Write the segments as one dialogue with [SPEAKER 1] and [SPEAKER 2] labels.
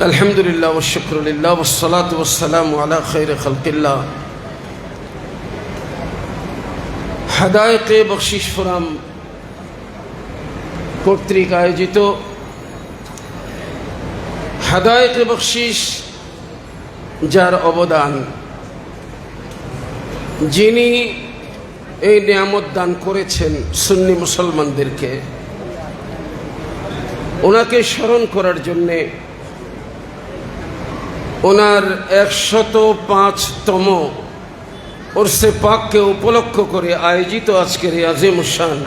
[SPEAKER 1] আলহামদুলিল্লাহ ওয়া শুকরুলিল্লাহ ওয়াস সালাতু ওয়াস সালামু আলা খায়রি খালকিল্লাহ। হাদায়েকে বখশিশ ফোরাম কর্তৃক আয়োজিত হাদায়েকে বখশিশ, যার অবদান, যিনি এই নিয়ামত দান করেছেন সুন্নি মুসলমানদেরকে, ওনাকে স্মরণ করার জন্যে ওনার 105তম ওরসে পাককে উপলক্ষ করে আয়োজিত আজকের এই আজিমুশান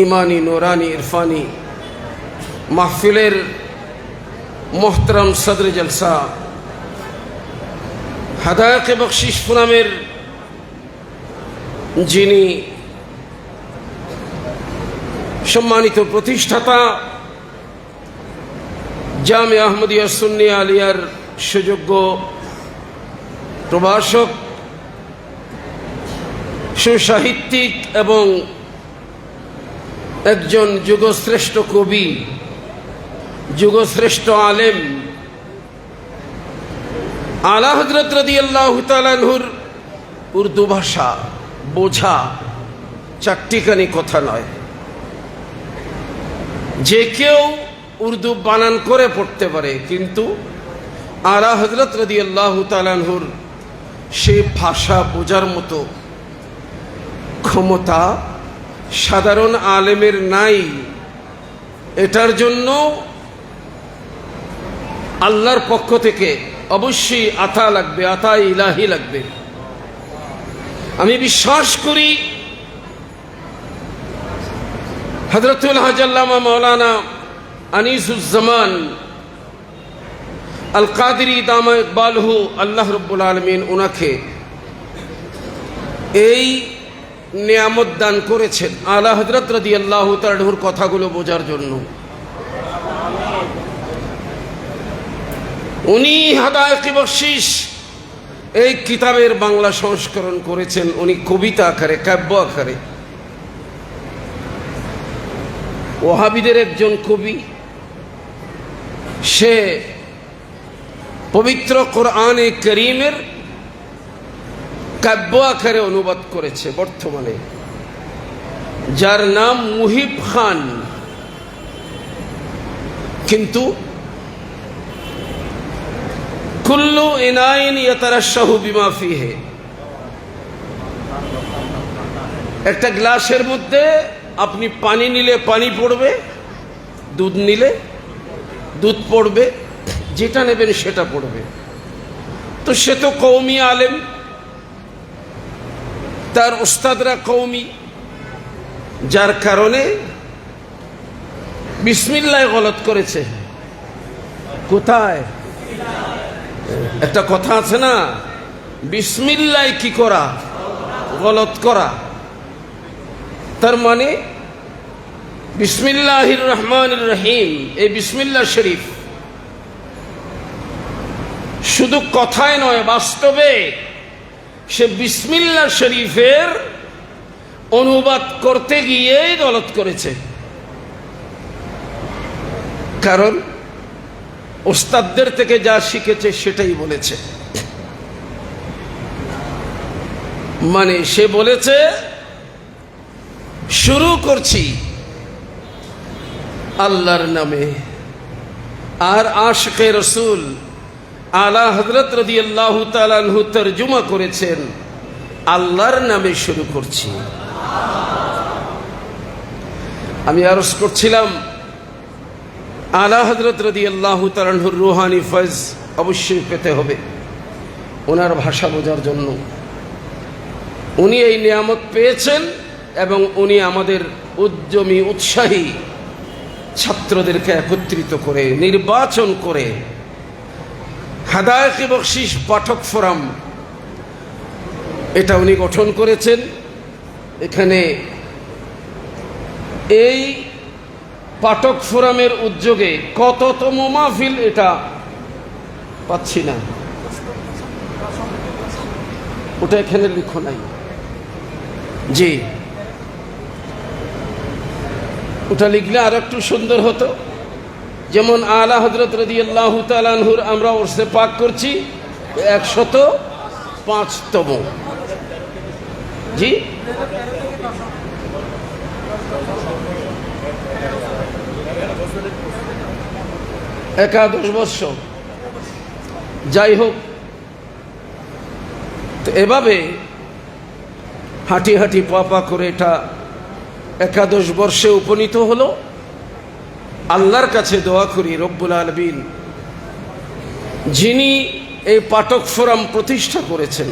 [SPEAKER 1] ইমানি নুরানি ইরফানি মাহফিলের মোহতরম সদর জলসা হাদায়েকে বখশিশ ফোরামের যিনি সম্মানিত প্রতিষ্ঠাতা, জামে আহমদিয়া সুন্নি আলিয়ার সুযোগ্য প্রভাষক, সুসাহিত্যিক এবং একজন যুগশ্রেষ্ঠ কবি, যুগশ্রেষ্ঠ আলেম, আলা হযরত রাদিয়াল্লাহু তাআলা আনহুর উর্দু ভাষা বোঝা চারটিখানি কথা নয়। যে কেউ উর্দু বানান করে পড়তে পারে, কিন্তু আলা হযরত রাদিয়াল্লাহু তাআলা আনহুর সেই ভাষা বোঝার মতো ক্ষমতা সাধারণ আলেমের নাই। এটার জন্য আল্লাহর পক্ষ থেকে অবশ্যই আতা লাগবে, আতা ইলাহি লাগবে। আমি বিশ্বাস করি হযরতুল হাজ আল্লামা মাওলানা আনিসুজ্জামান আল কাদেরী দামা ইকবালহু, আল্লাহ রাব্বুল আলামিন ওনাকে এই নিয়ামত দান করেছেন আলা হযরত রাদিয়াল্লাহু তাআলা আনহুর কথাগুলো বোঝার জন্য। উনি হাদায়েকে বখশিশ এই কিতাবের বাংলা সংস্করণ করেছেন, উনি কবিতা আকারে, কাব্য আকারে। ওহাবিদের একজন কবি, সে পবিত্র কোরআনে কারীমের কাব্য আকারে অনুবাদ করেছে বর্তমানে, যার নাম মুহিব খান। কিন্তু কুল্লু ইনাইন ইয়াতারাশাহু বিমা ফিহি, একটা গ্লাসের মধ্যে আপনি পানি নিলে পানি পড়বে, দুধ নিলে দুধ পড়বে, যেটা নেবেন সেটা পড়বে। তো সে তো কওমি আলেম, তার উস্তাদরা কওমি, যার কারণে বিসমিল্লাহ গলত করেছে। কোথায় একটা কথা আছে না, বিসমিল্লাহ কি করা, গলত করা। তার মানে বিসমিল্লাহির রহমানির রহিম, এই বিসমিল্লাহ শরীফ শুধু কথায় নয়, বাস্তবে সে বিসমিল্লাহ শরীফের অনুবাদ করতে গিয়েই গলত করেছে। কারণ ওস্তাদদের থেকে যা শিখেছে সেটাই বলেছে। মানে সে বলেছে শুরু করছি আল্লাহর নামে, আর আশিকে রাসূল আলা হযরত রাদিয়াল্লাহু তাআলা আনহু তরজমা করেছেন আল্লাহর নামে শুরু করছি। আমি আরজ করছিলাম আলা হযরত রাদিয়াল্লাহু তাআলা আনহুর রূহানি ফয়জ অবশ্যই পেতে হবে ওনার ভাষা বোঝার জন্য। উনি এই নিয়ামত পেয়েছেন এবং উনি আমাদের উদ্যমী উৎসাহী ছাত্রদেরকে একত্রিত করে নির্বাচন করে হাদায়েকে বখশিশ পাঠক ফোরাম এটা উনি গঠন করেছেন। এখানে এই পাঠক ফোরামের উদ্যোগে কততম মাহফিল এটা পাচ্ছি না, ওটা এখানে লিখো নাই। জি, ওটা লিখলে আর একটু সুন্দর হতো। যেমন আলা হযরত রাদিয়াল্লাহু তাআলা আনহুর আমরা ওরসে পাক করছি 105তম। জি, একাদশ বর্ষ। যাই হোক, তো এভাবে হাঁটি হাঁটি পা করে এটা একাদশ বর্ষে উপনীত হলো। আল্লাহর কাছে দোয়া করি রব্বুল আলামিন যিনি এই পাঠক ফোরাম প্রতিষ্ঠা করেছেন,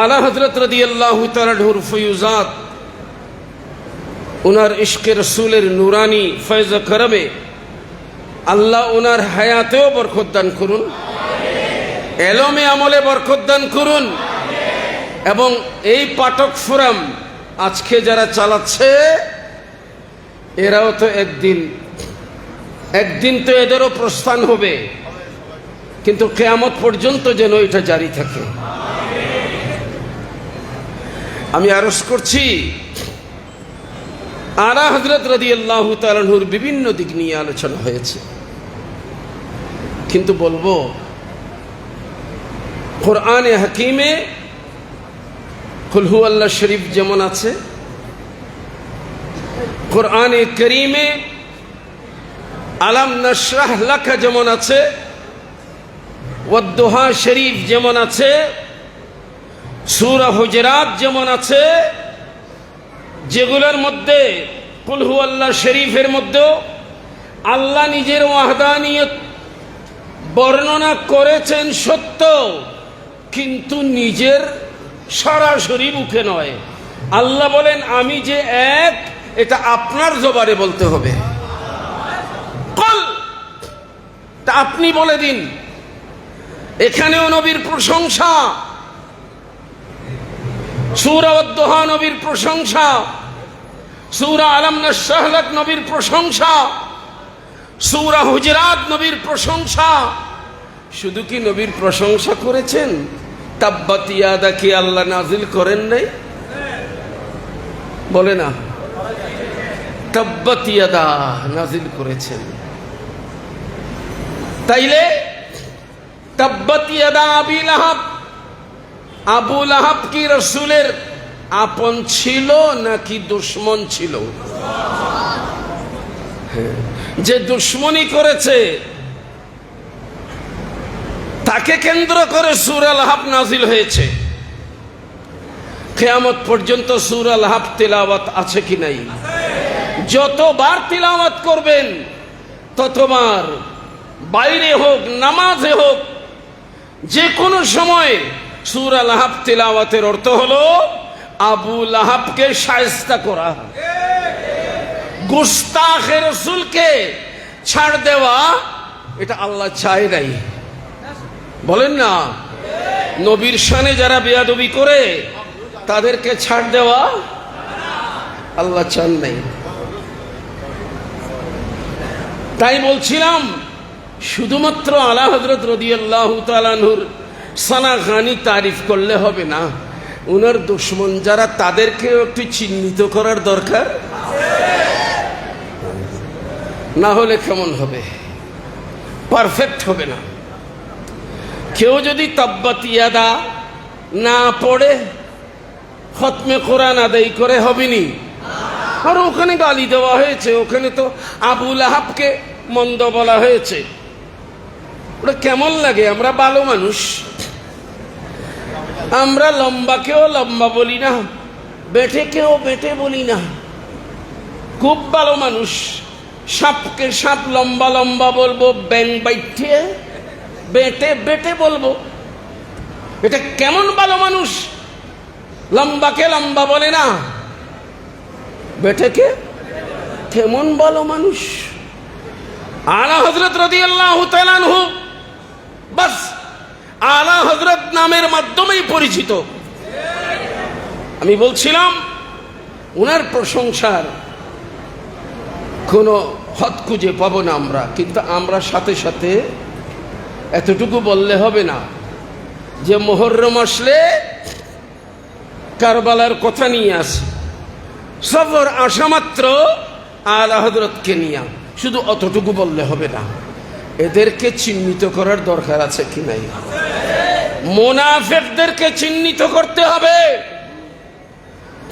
[SPEAKER 1] আলা হযরত রাদিয়াল্লাহু তাআলা আনহুর ফয়ুজাত, ওনার ইশকে রসুলের নুরানি ফয়জ করবে, আল্লাহ ওনার হায়াতেও বরকত দান করুন, এলমে আমলে বরকত দান করুন। এবং এই পাঠক ফোরাম আজকে যারা চালাচ্ছে এরাও তো একদিন তো এদেরও প্রস্থান হবে, কিন্তু কিয়ামত পর্যন্ত যেন এটা জারি থাকে। আমি আরজ করছি, আলা হযরত রাদিয়াল্লাহু তাআলা আনহুর বিভিন্ন দিক নিয়ে আলোচনা হয়েছে, কিন্তু বলবো কোরআনে হাকিমে কুল হুয়াল্লাহ শরীফ যেমন আছে, কোরআনে করিমে আলাম নাশরাহ লাকা যেমন আছে, ওয়াদ-দুহা শরীফ যেমন আছে, সূরা হুজুরাত যেমন আছে, যেগুলোর মধ্যে কুল হুয়াল্লাহ শরীফের মধ্যে আল্লাহ নিজের ওয়াহদানিয়ত বর্ণনা করেছেন সত্য, কিন্তু নিজের সরাসরি মুখে নয়। আল্লাহ বলেন আমি যে এক, এটা আপনার জবানে বলতে হবে। কল, তা আপনি বলে দিন। এখানেও নবীর প্রশংসা, সূরা ওয়াদ-দুহা নবীর প্রশংসা, সূরা আলাম নাশরাহ লাক নবীর প্রশংসা, সূরা হুজুরাত নবীর প্রশংসা। শুধু কি নবীর প্রশংসা করেছেন? তাব্বাত ইয়াদা কি আল্লাহ নাজিল করেন নাই? বলে না, তাব্বাত ইয়াদা নাজিল করেছেন। তাইলে তাব্বাত ইয়াদা আবি লাহাব, আবু লাহাব কি রসুলের আপন ছিল নাকি দুশমন ছিল? যে দুশমনি করেছে তাকে কেন্দ্র করে সূরা লাহাব নাজিল হয়েছে। কিয়ামত পর্যন্ত সূরা লাহাব তিলাওয়াত আছে কি নাই? যতবার তিলাওয়াত করবেন ততবার, বাইরে হোক নামাজে হোক যে কোনো সময়, সূরা লাহাব তিলাওয়াতের অর্থ হলো আবু লাহাবকে শায়েস্তা করা, গুস্তাখে রাসূলকে ছাড় দেওয়া। এটা আল্লাহ চায় নাই, বলেন না? নবীর শানে যারা বেয়াদবি করে তাদেরকে ছাড় দেওয়া আল্লাহ চান নাই। তাই বলছিলাম, শুধুমাত্র আলা হযরত রাদিয়াল্লাহু তাআলা আনহুর সানাগানি তারিফ করলে হবে না, উনার দুশমন যারা তাদেরকেও একটু চিহ্নিত করার দরকার, না হলে কেমন হবে? পারফেক্ট হবে না। কেউ যদি তাব্বাত ইয়াদা না পড়ে খতমে কোরআন আদায় করে হবেনি। আর ওখানে গালি দেওয়া হয়েছে, ওখানে তো আবু লাহাবকে মন্দ বলা হয়েছে। ওটা কেমন লাগে? আমরা ভালো মানুষ, আমরা লম্বাকেও লম্বা বলি না, বেটেকেও বেটে বলি না, খুব ভালো মানুষ। সাপকে সাপ লম্বা লম্বা বলবো, ব্যাং বাইঠে বেটে বেটে বলবো। এটা কেমন ভালো মানুষ? লম্বাকে লম্বা বলে না, বেটেকে কেমন ভালো মানুষ? আলা হযরত রাদিয়াল্লাহু তাআলা আনহু বাস আলা হযরত নামের মাধ্যমেই পরিচিত। আমি বলছিলাম ওনার প্রশংসার কোনো হদ খুঁজে পাবো না আমরা, কিন্তু আমরা সাথে সাথে এতটুকু বললে হবে না যে মুহররম আসলে কারবালার কথা নিয়ে আসে। সফর আসা মাত্র আলা হযরতকে নিয়ে শুধু অতটুকু বললে হবে না, এদেরকে চিহ্নিত করার দরকার আছে কি নাই? মুনাফিকদেরকে চিহ্নিত করতে হবে।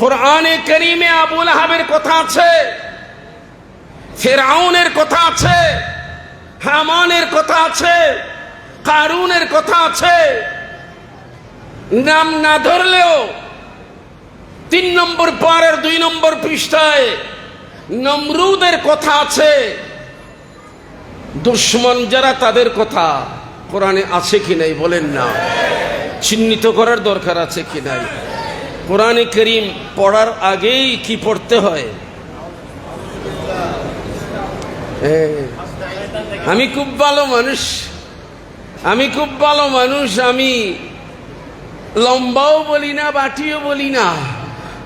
[SPEAKER 1] কোরআনে কারীমে আবু লাহাবের কথা আছে, ফিরআউনের কথা আছে, হামানের কথা আছে, কারুনের কথা আছে। নাম না ধরলেও 3 নম্বর পারের 2 নম্বর পৃষ্ঠায় নমরুদের কথা আছে। দুশ্মন যারা তাদের কথা কোরআনে আছে কি নাই বলেন না? চিহ্নিত করার দরকার আছে কি নাই? কোরআনে কারীম পড়ার আগেই কি পড়তে হয়? আমি খুব ভালো মানুষ, আমি খুব ভালো মানুষ, আমি লম্বাও বলি না, বাটিও বলি না।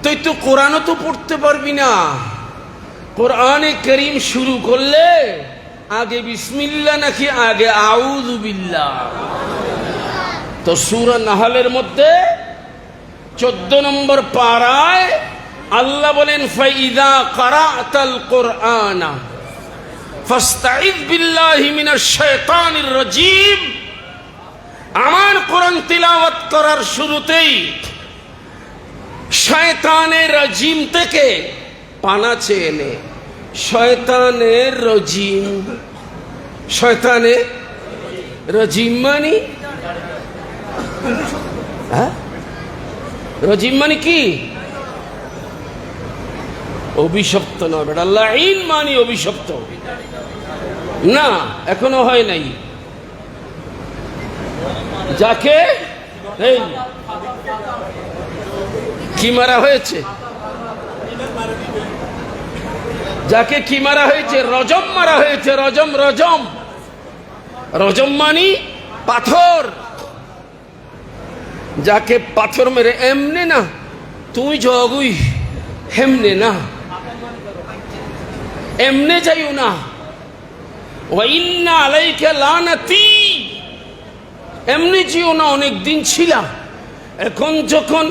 [SPEAKER 1] তুই তো কোরআনও তো পড়তে পারবি না। কোরআনে কারীম শুরু করলে আগে বিসমিল্লাহ নাকি আগে আউযু বিল্লাহ? তো সূরা নাহলের মধ্যে 14 নম্বর পারায় আল্লাহ বলেন, ফাইদা কারাতাল কুরআনা ফাস্তাইয বিল্লাহি মিনাশ শাইতানির রাজীম। আমার কোরআন তিলাওয়াত করার শুরুতেই শয়তানের রাজিম থেকে পানা চেয়ে নে। শয়তানের রাজিম, শয়তানের রাজিম মানে রাজিম মানে কি? অভিশপ্ত না বেটা, লাইন মানে অভিশপ্ত না, এখনো হয় নাই। যাকে কি মারা হয়েছে, যাকে কি মারা হয়েছে? রজম মারা হয়েছে। রজম, রজম, রজম মানি পাথর। যাকে পাথর মেরে, এমনে না তুই জগুই, হেমনে না, এমনে যাইও না। ওয়া ইন্না আলাইকা লানাতি, এমনি যেও না, অনেকদিন ছিলা, এখন যখন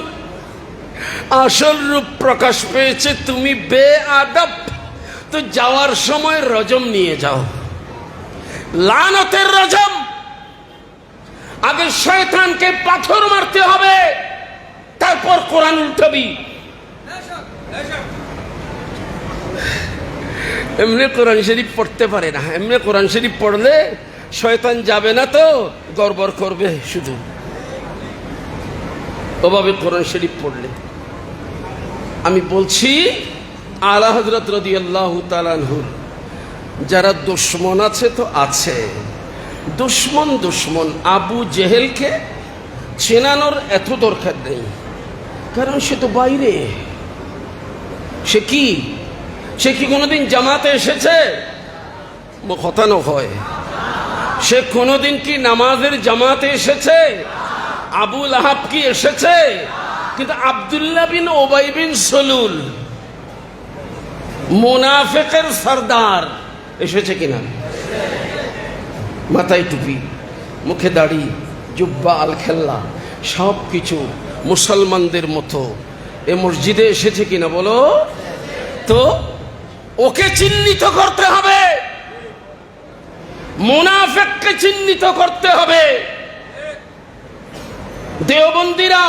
[SPEAKER 1] আসল রূপ প্রকাশ পেয়েছে তুমি বেআদব, তো যাওয়ার সময় রজম নিয়ে যাও, লানতের রজম। আগে শয়তানকে পাথর মারতে হবে, তারপর কোরআন উল্টাবি। এমনি কোরআন শরীফ পড়তে পারে না, এমনি কোরআন শরীফ পড়লে শয়তান যাবে না তো গড়বড় করবে শুধু, ওভাবে কোরআন শরীফ পড়লে। আমি বলছি আলা হযরত রাদিয়াল্লাহু তাআলা আনহুর যারা দুশমন আছে তো আছে, দুশমন দুশমন। আবু জেহেলকে চেনানোর এত দরকার নেই, কারণ সে তো বাইরে। সে কি, সে কি কোনোদিন জামাতে এসেছে? খতানো হয়। সে কোনোদিন কি নামাজের জামাতে এসেছে? আবু লাহাব কি এসেছে? কিন্তু আব্দুল্লাহ বিন উবাই বিন সলুল, মুনাফিকের সরদার, এসেছে কিনা? মাথায় টুপি, মুখে দাড়ি, জুব্বা আল খেল্লা, সব কিছু মুসলমানদের মতো এ মসজিদে এসেছে কিনা বলো তো? ওকে চিহ্নিত করতে হবে, মুনাফিককে চিহ্নিত করতে হবে। দেওবন্দিরা,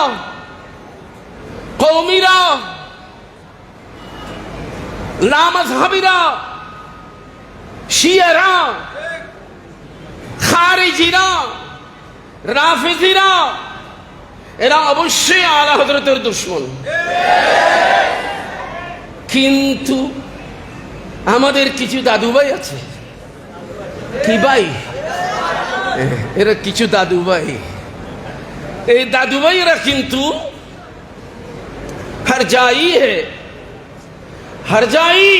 [SPEAKER 1] কওমিরা, লামাযহাবিরা, শিয়ারা, খারিজিরা, রাফিজিরা, এরা অবশ্যই আলা হযরতের দুশমন। কিন্তু আমাদের কিছু দাদু ভাই আছে, কি ভাই? এরা কিছু দাদু ভাই, এই দাদু ভাইরা কিন্তু हर जाई है, हर जाई।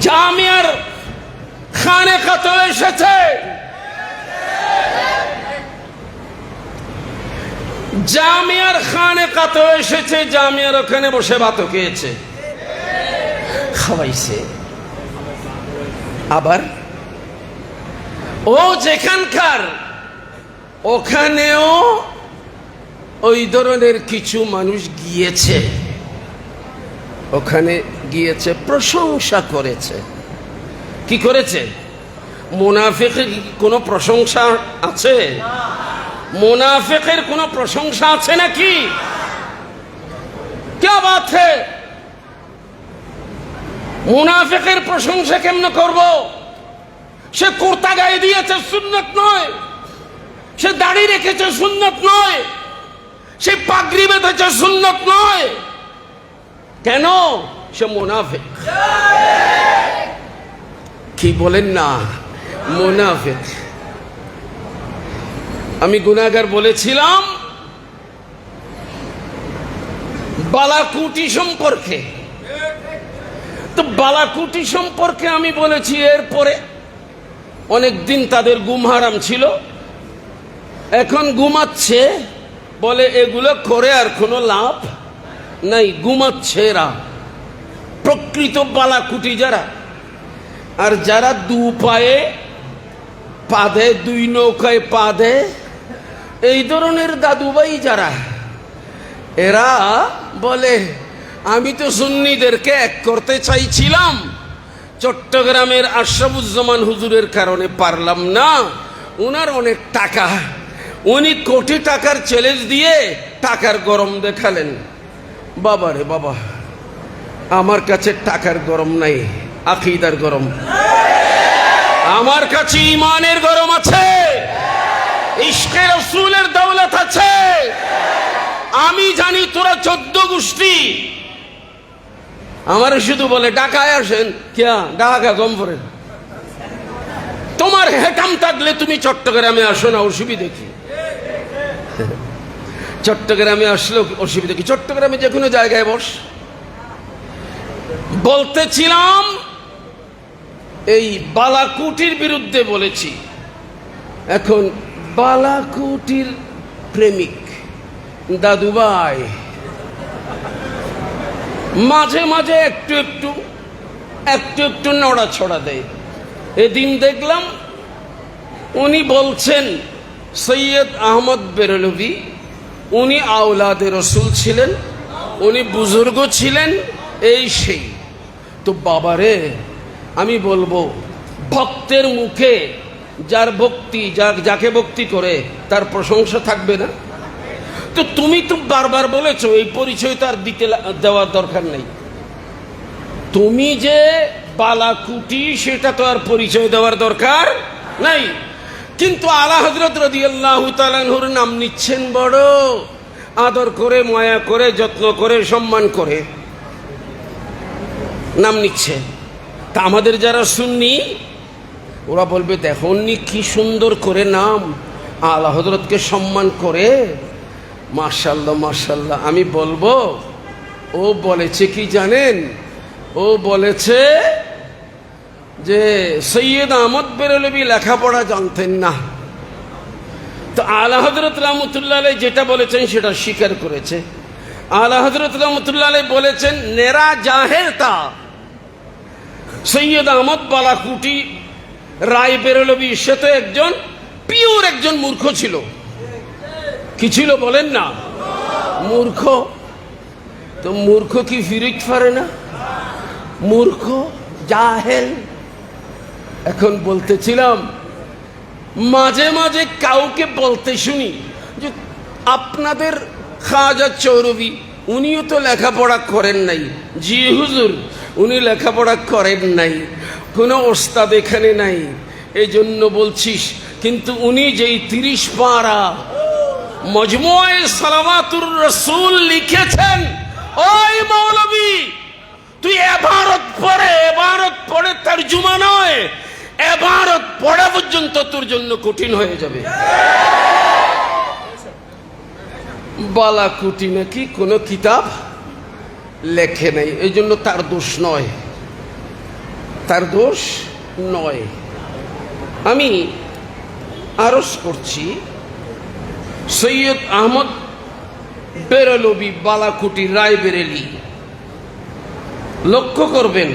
[SPEAKER 1] জামিয়ার খানে কত এসেছে, জামিয়ার খানে কত এসেছে, জামিয়ার ওখানে বসে ভাত খেয়েছে, খাওয়াইছে। আবার ও যেখানকার, ওখানেও ওই ধরনের কিছু মানুষ গিয়েছে। ওখানে গিয়েছে, প্রশংসা করেছে। কি করেছে? মুনাফিকের কোনো প্রশংসা আছে? মুনাফিকের কোনো প্রশংসা আছে নাকি? কে বাত হে? মুনাফিকের প্রশংসা কেমনে করব? সে কুর্তা গায়ে দিয়েছে, সুন্নত নয়। সে দাড়ি রেখেছে, সুন্নত নয়। সে পাগড়ি বেঁধেছে, সুন্নত নয়। কেন? সে মুনাফিক। কি বলেন না? মুনাফিক। আমি গুনাহগার বলেছিলাম বালাকুটি সম্পর্কে। তো বালাকুটি সম্পর্কে আমি বলেছি, এরপরে অনেকদিন তাদের ঘুম হারাম ছিল, এখন ঘুমাচ্ছে। বলে এগুলো করে আর কোনো লাভ নাই, ঘুমাচ্ছে এরা। প্রকৃত বালাকুটি যারা, আর যারা দু পায়ে পা দেয়, দুই নৌকায় পা দেয়, এই ধরনের দাদুভাই যারা, এরা বলে আমি তো সুন্নিদেরকে এক করতে চাইছিলাম, চট্টগ্রামের আশরাফুজ্জামান হুজুরের কারণে পারলাম না। উনার অনেক টাকা, উনি কোটি টাকার চ্যালেঞ্জ দিয়ে টাকার গরম দেখালেন। বাবা রে বাবা, আমার কাছে টাকার গরম নাই, আকীদার গরম। আমার কাছে ঈমানের গরম আছে, ইশকে রাসূলের দৌলত আছে। আমি জানি তোরা 14 গোষ্ঠী। আমার শুধু বলে ঢাকায় আসেন, কেয়া ঢাকা কম পড়ে। তোমার হেকাম থাকলে তুমি চট্টগ্রামে আসো না, অসুবিধা কি? চট্টগ্রামে আসলো অসুবিধা কি? চট্টগ্রামে যে কোনো জায়গায় বস। বলতেছিলাম এই বালাকুটির বিরুদ্ধে বলেছি। এখন বালাকুটির প্রেমিক দাদুভাই মাঝে মাঝে একটু একটু নড়াছড়া দেয়। এদিন দেখলাম উনি বলছেন সৈয়দ আহমদ বেরলভী উনি আওলাদে রসুল ছিলেন, উনি বুজুর্গ ছিলেন, এই সেই। তো বাবারে, আমি বলবো ভক্তের মুখে যার ভক্তি, যাকে ভক্তি করে তার প্রশংসা থাকবে না? তো তুমি তো বারবার বলেছো এই পরিচয় তার দেওয়ার দরকার নেই। তুমি যে বালাকুটি সেটা তো আর পরিচয় দেওয়ার দরকার নাই। কিন্তু আলা হযরত রাদিয়াল্লাহু তাআলা আনহুর নাম নিচ্ছেন, বড় আদর করে, মায়া করে, যত্ন করে, সম্মান করে নাম নিচ্ছে। তা আমাদের যারা সুন্নি ওরা বলবে দেখুননি কি সুন্দর করে নাম, আলা হযরতকে সম্মান করে, মাশাআল্লাহ মাশাআল্লাহ। আমি বলবো ও বলেছে কি জানেন? ও বলেছে যে সৈয়দ আহমদ বেরলভী লেখাপড়া জানতেন না। তো আলা হযরত রাহমাতুল্লাহ আলাইহি যেটা বলেছেন সেটা স্বীকার করেছে। আলা হযরত রাহমাতুল্লাহ আলাইহি বলেছেন নেরা জাহেল তা। সৈয়দ আহমদ বালাকুটি রায় বেরলভী সে তো একজন পিওর একজন মূর্খ ছিল। কি ছিল বলেন না? মূর্খ। তো মূর্খ কি ফিরিত পারে না? মূর্খ, জাহেল। এখন বলতেছিলাম মাঝে মাঝে কাউকে বলতে শুনি যে আপনাদের খাজা চৌরবি উনিও তো লেখাপড়া করেন নাই। জি হুজুর, উনি লেখাপড়া করেন নাই, কোনো ওস্তাদ এখানে নাই, এই জন্য বলছিস। কিন্তু উনি যেই 30 পারা মজমুয়ে সালাওয়াতুর রাসূল লিখেছেন, ওই মৌলভী তুই এবারত পড়ে তরজমা নয়, এবারত পড়া পর্যন্ত তোর জন্য কঠিন হয়ে যাবে। বালাকুটি নাকি কোনো কিতাব লেখে নাই, এই জন্য তার দোষ নয়, তার দোষ নয়। আমি আরজ করছি সৈয়দ আহমদ বেরলভী বালাকুটি রায় বেরেলি, লক্ষ্য করবেন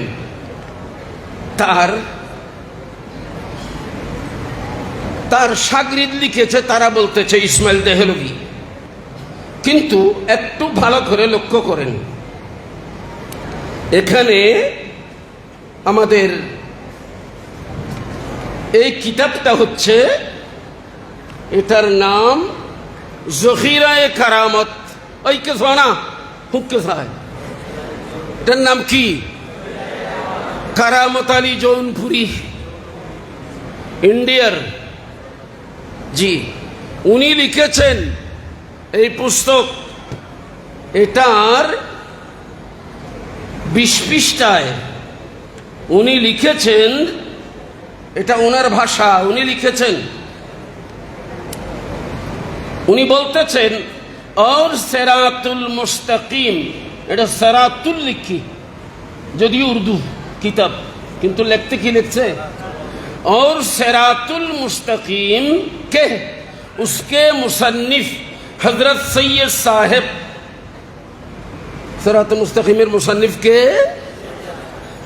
[SPEAKER 1] তার শাগরিদ লিখেছে, তারা বলতেছে ইসমাইল দেহলভী। কিন্তু একটু ভালো করে লক্ষ্য করেন এখানে আমাদের এই কিতাবটা হচ্ছে, এটার নাম জখিরায়ে কারামত। ওই কে শোনা হুক্কে সাহেব, এটার নাম কি? কারামত আলী জৌনপুরি, ইন্ডিয়ার। জি, উনি লিখেছেন এই পুস্তক। এটার 20 পৃষ্ঠায় উনি লিখেছেন, এটা ওনার ভাষা, উনি লিখেছেন, উনি বলতেছেন और সেরাতুল মুস্তাকিম, এটা সেরাতুল লিখি, যদিও উর্দু কিতাব, কিন্তু লিখতে কি লিখছে? और सेरातुल मुस्तकीम के उसके मुसन्निफ हजरत सैयद साहेब, सेरातुल मुस्तकीमेर मुसन्निफ के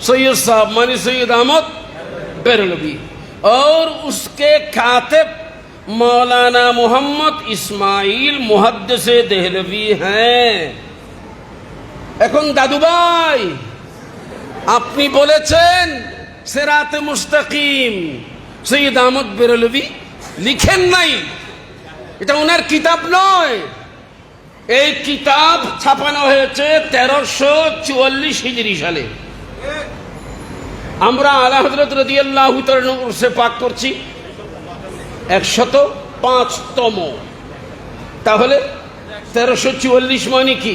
[SPEAKER 1] सैयद साहब मानी सैयद अहमद बेरलवी, और उसके कातिब मौलाना मोहम्मद इस्माइल मुहद्दिसे देहलवी हैं। এখন দাদু ভাই, আপনি বলেছেন সেরাতে মুস্তাকিম সৈয়দ আহমদ বেরলভী লিখেন নাই, এটা ওনার কিতাব নয়। এই কিতাব ছাপানো হয়েছে 1344 হিজরি সালে। আমরা আলা হযরত রাদিয়াল্লাহু তাআলা উরসে পাক করছি 105তম, তাহলে 1344 মানে কি?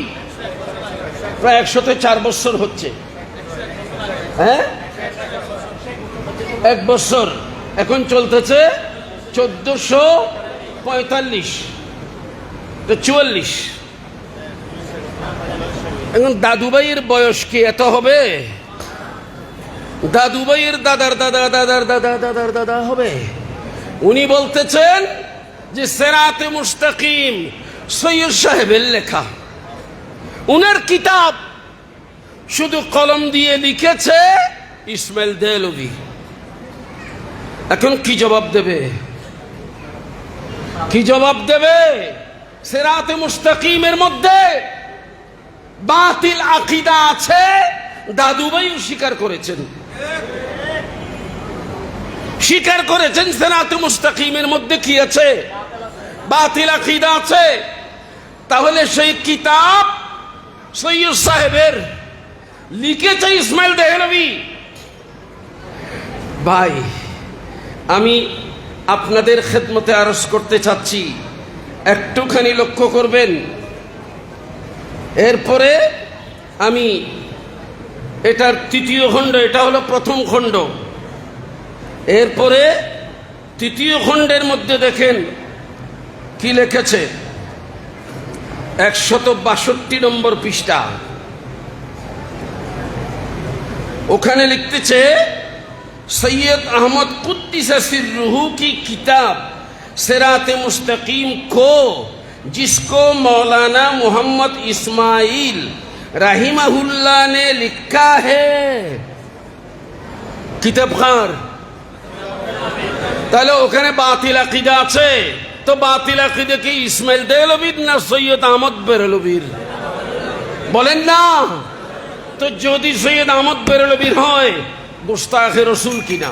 [SPEAKER 1] প্রায় 104 বছর হচ্ছে। হ্যাঁ, 1 বছর। এখন চলতেছে 1445, তো 44। এখন দাদুভাইয়ের বয়স কি এত হবে? দাদুভাইয়ের দাদার দাদা দাদার দাদা দাদার দাদা হবে। উনি বলতেছেন যে সেরাতে মুস্তাকিম সৈয়দ সাহেবের লেখা, উনার কিতাব, শুধু কলম দিয়ে লিখেছে ইসমাইল দেহলভী। এখন কি জবাব দেবে? কি জবাব দেবে? সেরাতে মুস্তাকিমের মধ্যে বাতিল আকীদা আছে, দাদুভাইও স্বীকার করেছেন, স্বীকার করেছেন সেরাতে মুস্তাকিমের মধ্যে কি আছে? বাতিল আকীদা আছে। তাহলে সেই কিতাব সৈয়দ সাহেবের লিখেছে ইসমাইল দেহলভী। ভাই, আমি আপনাদের খেদমতে আরজ করতে চাচ্ছি, একটুখানি লক্ষ্য করবেন। এরপরে আমি এটার 3য় খণ্ড, এটা হলো প্রথম খণ্ড, এরপরে 3য় খণ্ডের মধ্যে দেখেন কি লিখেছে, 162 নম্বর পৃষ্ঠা। ওখানে লিখতেছে सैयद अहमद कुद्दिस सिर्रुहु की किताब सिराते मुस्तकीम को, जिसको मौलाना मोहम्मद इस्माइल रहिमहुल्लाह ने लिखा है। किताबखार, তাহলে ওখানে বাতিল আকীদা আছে, তো বাতিল আকীদা কি ইসমাইল দেহলভীর না সৈয়দ আহমদ বেরলভীর? বলেন না। তো যদি সৈয়দ আহমদ বেরলভীর হয়, গোস্তাখে রসুল কিনা?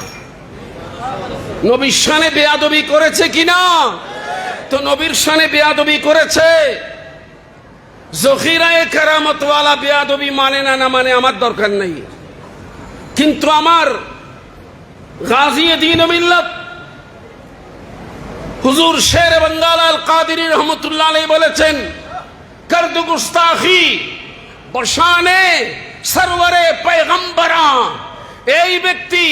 [SPEAKER 1] নবীর শানে বেয়াদবি করেছে কিনা? তো নবীর শানে বেয়াদবি করেছে। জখিরায়ে কারামতওয়ালা বেয়াদবি মানে না, না মানে আমার দরকার নেই, কিন্তু আমার গাজী দ্বীন ও মিল্লাত হুজুর শের বাঙ্গাল আল কাদেরী রহমতুল্লাহ আলাইহি বলেছেন, করদ গুস্তাখি বশানে সরওয়ারে পয়গম্বরা, এই ব্যক্তি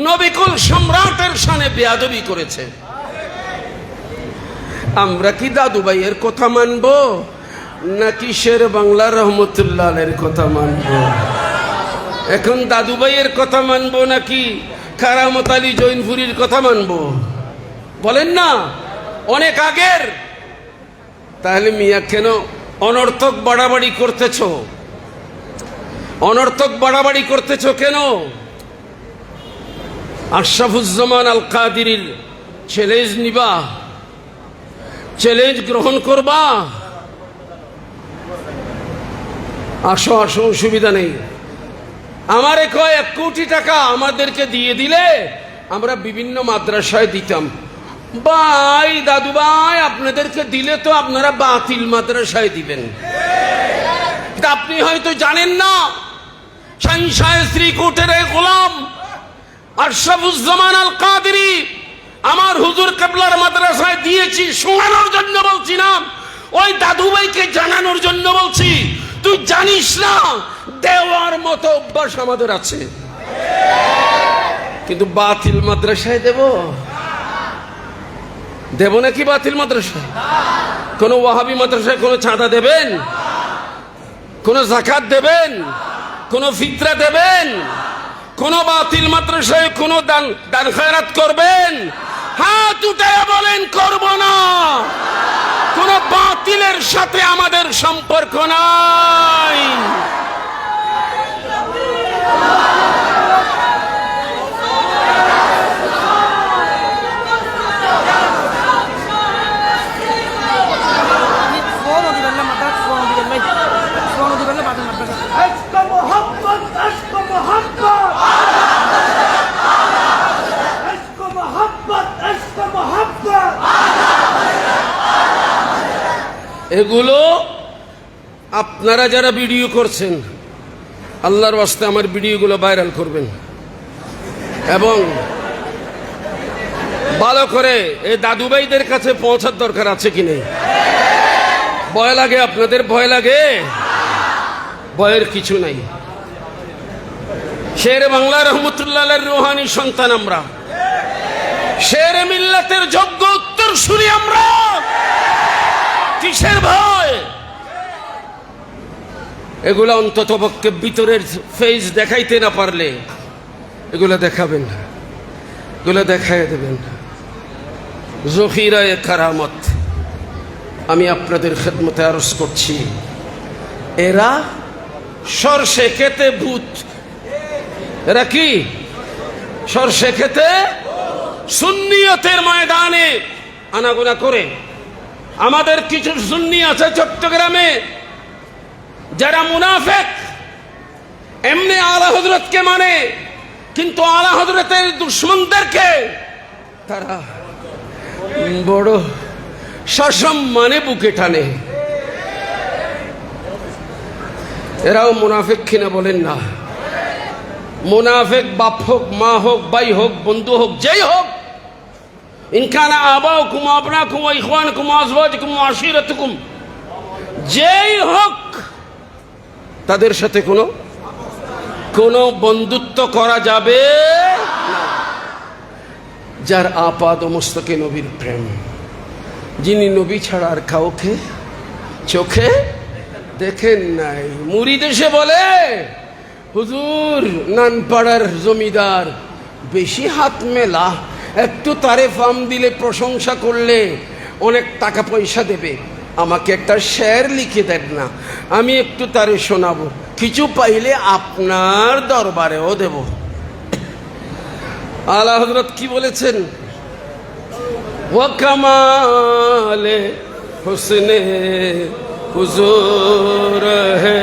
[SPEAKER 1] নবিকুল সম্রাটের শানে বেয়াদবি করেছে। আমরা কি দাদু ভাইয়ের কথা মানব নাকি শের বাংলা রহমতুল্লাহ আলাইহির কথা মানব? এখন দাদু ভাইয়ের কথা মানব নাকি কারামত আলী জৈনপুরীর কথা মানব? বলেন না, অনেক আগের। তাহলে মিয়া কেন অনর্থক বাড়াবাড়ি করতেছ? অনর্থক বাড়াবাড়ি করতেছ কেন? আশরাফুজ্জামান আল কাদেরীর চ্যালেঞ্জ নিবা? চ্যালেঞ্জ গ্রহণ করবা? আসো আসো, অসুবিধা নেই। আমারে কয় 1 কোটি টাকা আমাদেরকে দিয়ে দিলে আমরা বিভিন্ন মাদ্রাসায় দিতাম। ভাই, দাদু ভাই, আপনাদেরকে দিলে তো আপনারা বাতিল মাদ্রাসায় দিবেন। আপনি হয়তো জানেন না, শাহিনশাহ শ্রীকোটের এই গোলাম আশরাফুজ্জামান আল কাদেরী আমার হুজুর কেবলার মাদ্রাসায় দিয়েছি। শোনানোর জন্য বলছি না, ওই দাদু ভাইকে জানানোর জন্য বলছি। তুই জানিস না, দেওয়ার মতো অভ্যাস আমাদের আছে, কিন্তু বাতিল মাদ্রাসায় দেব নাকি? বাতিল মাদ্রাসায় কোন ওয়াহাবি মাদ্রাসায় কোন চাঁদা দেবেন? কোন যাকাত দেবেন? কোন ফিতরা দেবেন? কোন বাতিল মাদ্রাসায় কোন দান খয়রাত করবেন? হাত উঠায় বলেন করব না। কোন বাতিলের সাথে আমাদের সম্পর্ক নাই। এগুলো আপনারা যারা ভিডিও করছেন, আল্লাহর ওয়াস্তে আমার ভিডিওগুলো ভাইরাল করবেন এবং ভালো করে এই দাদু ভাইদের কাছে পৌঁছার দরকার আছে কি নেই? ভয় লাগে আপনাদের? ভয় লাগে? ভয়ের কিছু নাই। শেরে বাংলা রহমতুল্লাহের রুহানি সন্তান আমরা, শেরে মিল্লাতের যোগ্য উত্তরসূরি আমরা। কিসের ভয়? এগুলা অন্তত পক্ষে ভিতরের ফেজ দেখাইতে না পারলে এগুলা দেখাবেন না, এগুলা দেখাই দেবেন। জহিরায়ে কারামত আমি আপনাদের খেদমতে আরজ করছি, এরা সরষে খেতে ভূত। এরা কি? সরষে খেতে সুন্নিয়তের ময়দানে আনাগোনা করে। আমাদের কিছু সুন্নি আছে চট্টগ্রামে যারা মুনাফিক, এমনি আলা হযরতকে মানে, কিন্তু আলা হযরতের দুশমনদেরকে তারা বড় সসম্মানে বুকে টানে। এরাও মুনাফিক কিনা বলেন না? মুনাফিক বাপ হোক, মা হোক, ভাই হোক, বন্ধু হোক, যেই হোক, ইনকানা আবাউকুম আবনাকুম ওয়া ইখওয়ানুকুম ওয়া আজওয়াজুকুম ওয়া আশিরাতুকুম, যেই হোক, তাদের সাথে কোনো বন্ধুত্ব করা যাবে না। যার আপাদ মস্তকে নবীর প্রেম, যিনি নবী ছাড়া আর কাউকে চোখে দেখেন নাই। মুরিদ এসে বলে, হুজুর নানপাড়ার জমিদার বেশি হাত মেলা, একটু তারে ফার্ম দিলে, প্রশংসা করলে অনেক টাকা পয়সা দেবে, আমাকে একটা শের লিখে দেন না, আমি একটু তারে শোনাবো, কিছু পাইলে আপনার দরবারেও দেব। আলা হযরত কি বলেছেন? ওয়া কামালে হুসনে হুজুর হে,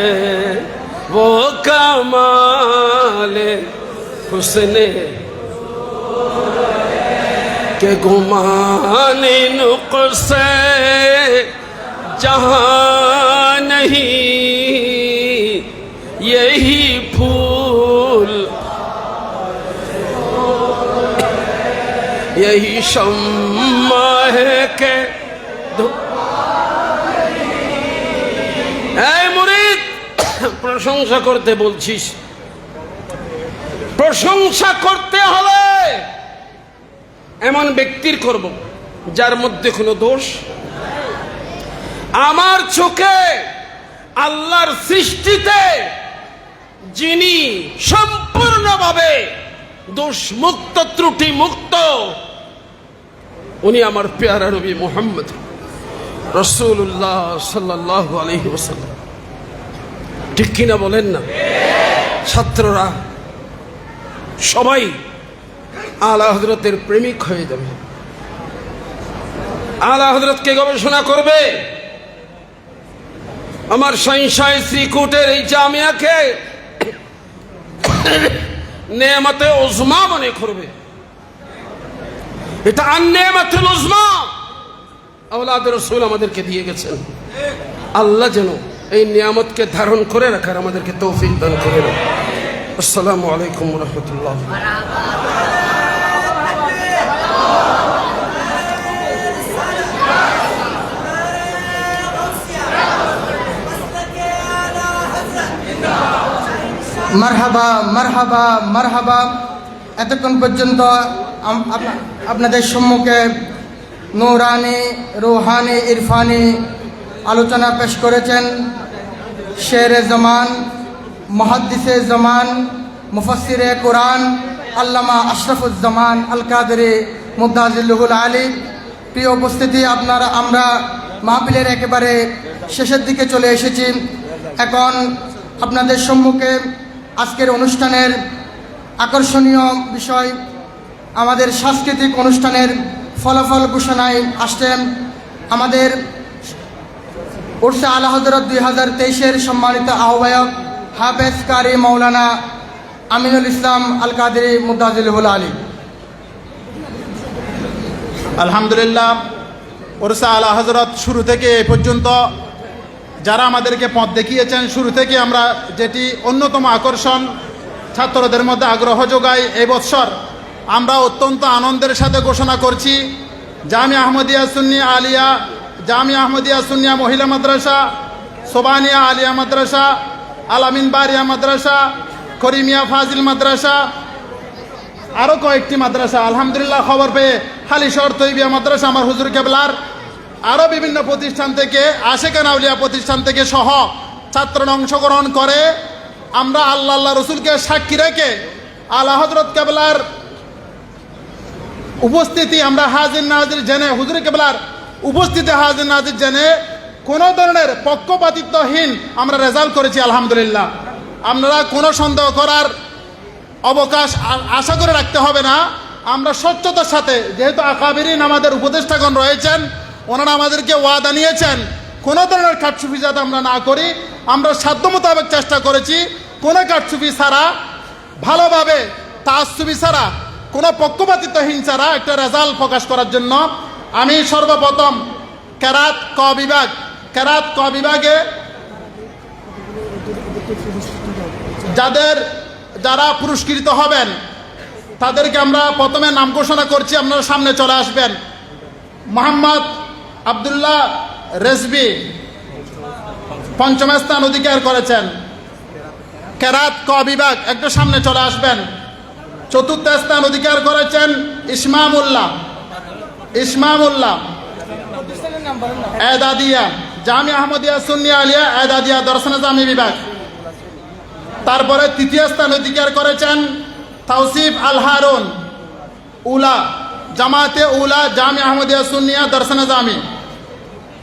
[SPEAKER 1] वो कमाले हुस्ने के गुमाने नुक़्से जहाँ नहीं, यही फूल यही शम्मा है के मुरीद, প্রশংসা করতে বলছিস, প্রশংসা করতে হলে এমন ব্যক্তির করব যার মধ্যে কোনো দোষ। আমার চোখে আল্লাহর সৃষ্টিতে যিনি সম্পূর্ণভাবে দোষ মুক্ত, ত্রুটি মুক্ত, উনি আমার পেয়ারা নবী মুহাম্মদ রাসূলুল্লাহ সাল্লাল্লাহু আলাইহি ওয়াসাল্লাম। ঠিক কিনা বলেন না? ছাত্ররা সবাই আলা হযরতের প্রেমিক হয়ে যাবে, আলা হযরতকে গবেষণা করবে। আমার শাহিনশাহ শ্রীকোটের এই জামিয়াকে নেয়ামতে উজমা মনে করবে। এটা আন-নেয়ামাতুল উজমা আওলাদ রাসূল আমাদেরকে দিয়ে গেছেন। আল্লাহ যেন এই নিয়ামতকে ধারণ করে রাখার আমাদেরকে তৌফিক দান করেন। আসসালামু আলাইকুম ওয়া রাহমাতুল্লাহ।
[SPEAKER 2] মারহাবা মারহাবা মারহাবা। এতক্ষণ পর্যন্ত আপনাদের সম্মুখে নূরানি, রুহানি, ইরফানি আলোচনা পেশ করেছেন শেরে জমান, মুহাদ্দিসে জমান, মুফাসসিরে কোরআন আল্লামা আশরাফুজ্জামান আল কাদেরী মুদ্দাজিল্লুহুল আলী। প্রিয় উপস্থিতি, আমরা মাহফিলের একেবারে শেষের দিকে চলে এসেছি। এখন আপনাদের সম্মুখে আজকের অনুষ্ঠানের আকর্ষণীয় বিষয়, আমাদের সাংস্কৃতিক অনুষ্ঠানের ফলাফল ঘোষণায় আসছেন আমাদের উরসে আলা হযরত 2023-এর সম্মানিত আহ্বায়ক হাফেজ কারি মাওলানা আমিনুল ইসলাম আল কাদেরী মুদ্দাজিল্লুহুল আলী।
[SPEAKER 3] আলহামদুলিল্লাহ, উরসে আলা হযরত শুরু থেকে এ পর্যন্ত যারা আমাদেরকে পথ দেখিয়েছেন, শুরু থেকে আমরা যেটি অন্যতম আকর্ষণ ছাত্রদের মধ্যে আগ্রহ যোগাই, এই বৎসর আমরা অত্যন্ত আনন্দের সাথে ঘোষণা করছি জামিয়া আহমদিয়া সুন্নিয়া আলিয়া, জামিয়া আহমদিয়া সুন্নিয়া মহিলা মাদ্রাসা, সোবানিয়া আলিয়া মাদ্রাসা, আল আমিন বারিয়া মাদ্রাসা, করিমিয়া ফাজিল মাদ্রাসা, আরও কয়েকটি মাদ্রাসা আলহামদুলিল্লাহ খবর পেয়ে হালিশহর তৈবিয়া মাদ্রাসা আমার হুজুর কেবলার, আরও বিভিন্ন প্রতিষ্ঠান থেকে, আশেকান আউলিয়া প্রতিষ্ঠান থেকে সহ ছাত্ররা অংশগ্রহণ করে আমরা আল্লাহ রসুলকে সাক্ষী রেখে আলা হযরত কেবলার উপস্থিতি আমরা হাজির নাজির জেনে, হুজুর কেবলার উপস্থিতি হাজির নাজির জেনে কোনো ধরনের পক্ষপাতিত্বহীন আমরা রেজাল্ট করেছি আলহামদুলিল্লাহ। আপনারা কোনো সন্দেহ করার অবকাশ আশা করে রাখতে হবে না। আমরা স্বচ্ছতার সাথে, যেহেতু আকাবিরিন আমাদের উপদেষ্টাগণ রয়েছেন, ওনারা আমাদেরকে ওয়াদা নিয়েছেন কোনো ধরনের কারচুপি যাতে আমরা না করি, আমরা সাধ্য মোতাবেক চেষ্টা করেছি কোনো কারচুপি ছাড়া, ভালোভাবে তাআসসুবি ছাড়া, কোনো পক্ষপাতিত্বহীন ছাড়া একটা রেজাল্ট প্রকাশ করার জন্য আমি সর্বপ্রথম কেরাত ক বিভাগে যারা পুরস্কৃত হবেন তাদেরকে আমরা প্রথমে নাম ঘোষণা করছি, আপনারা সামনে চলে আসবেন। মোহাম্মদ আব্দুল্লাহ রেজবি পঞ্চম স্থান অধিকার করেছেন, কেরাত ক বিভাগ, একটু সামনে চলে আসবেন। চতুর্থ স্থান অধিকার করেছেন ইসমামুল্লাহ এদাদিয়া, জামিয়া আহমদিয়া সুন্নিয়া আলিয়া এদাদিয়া দর্শনে জামি বিভাগ। তারপরে তৃতীয় স্থান অধিকার করেছেন তাওসিফ আল হারুন উলা, জামাতে উলা জামিয়া আহমদিয়া সুন্নিয়া দর্শনে জামি।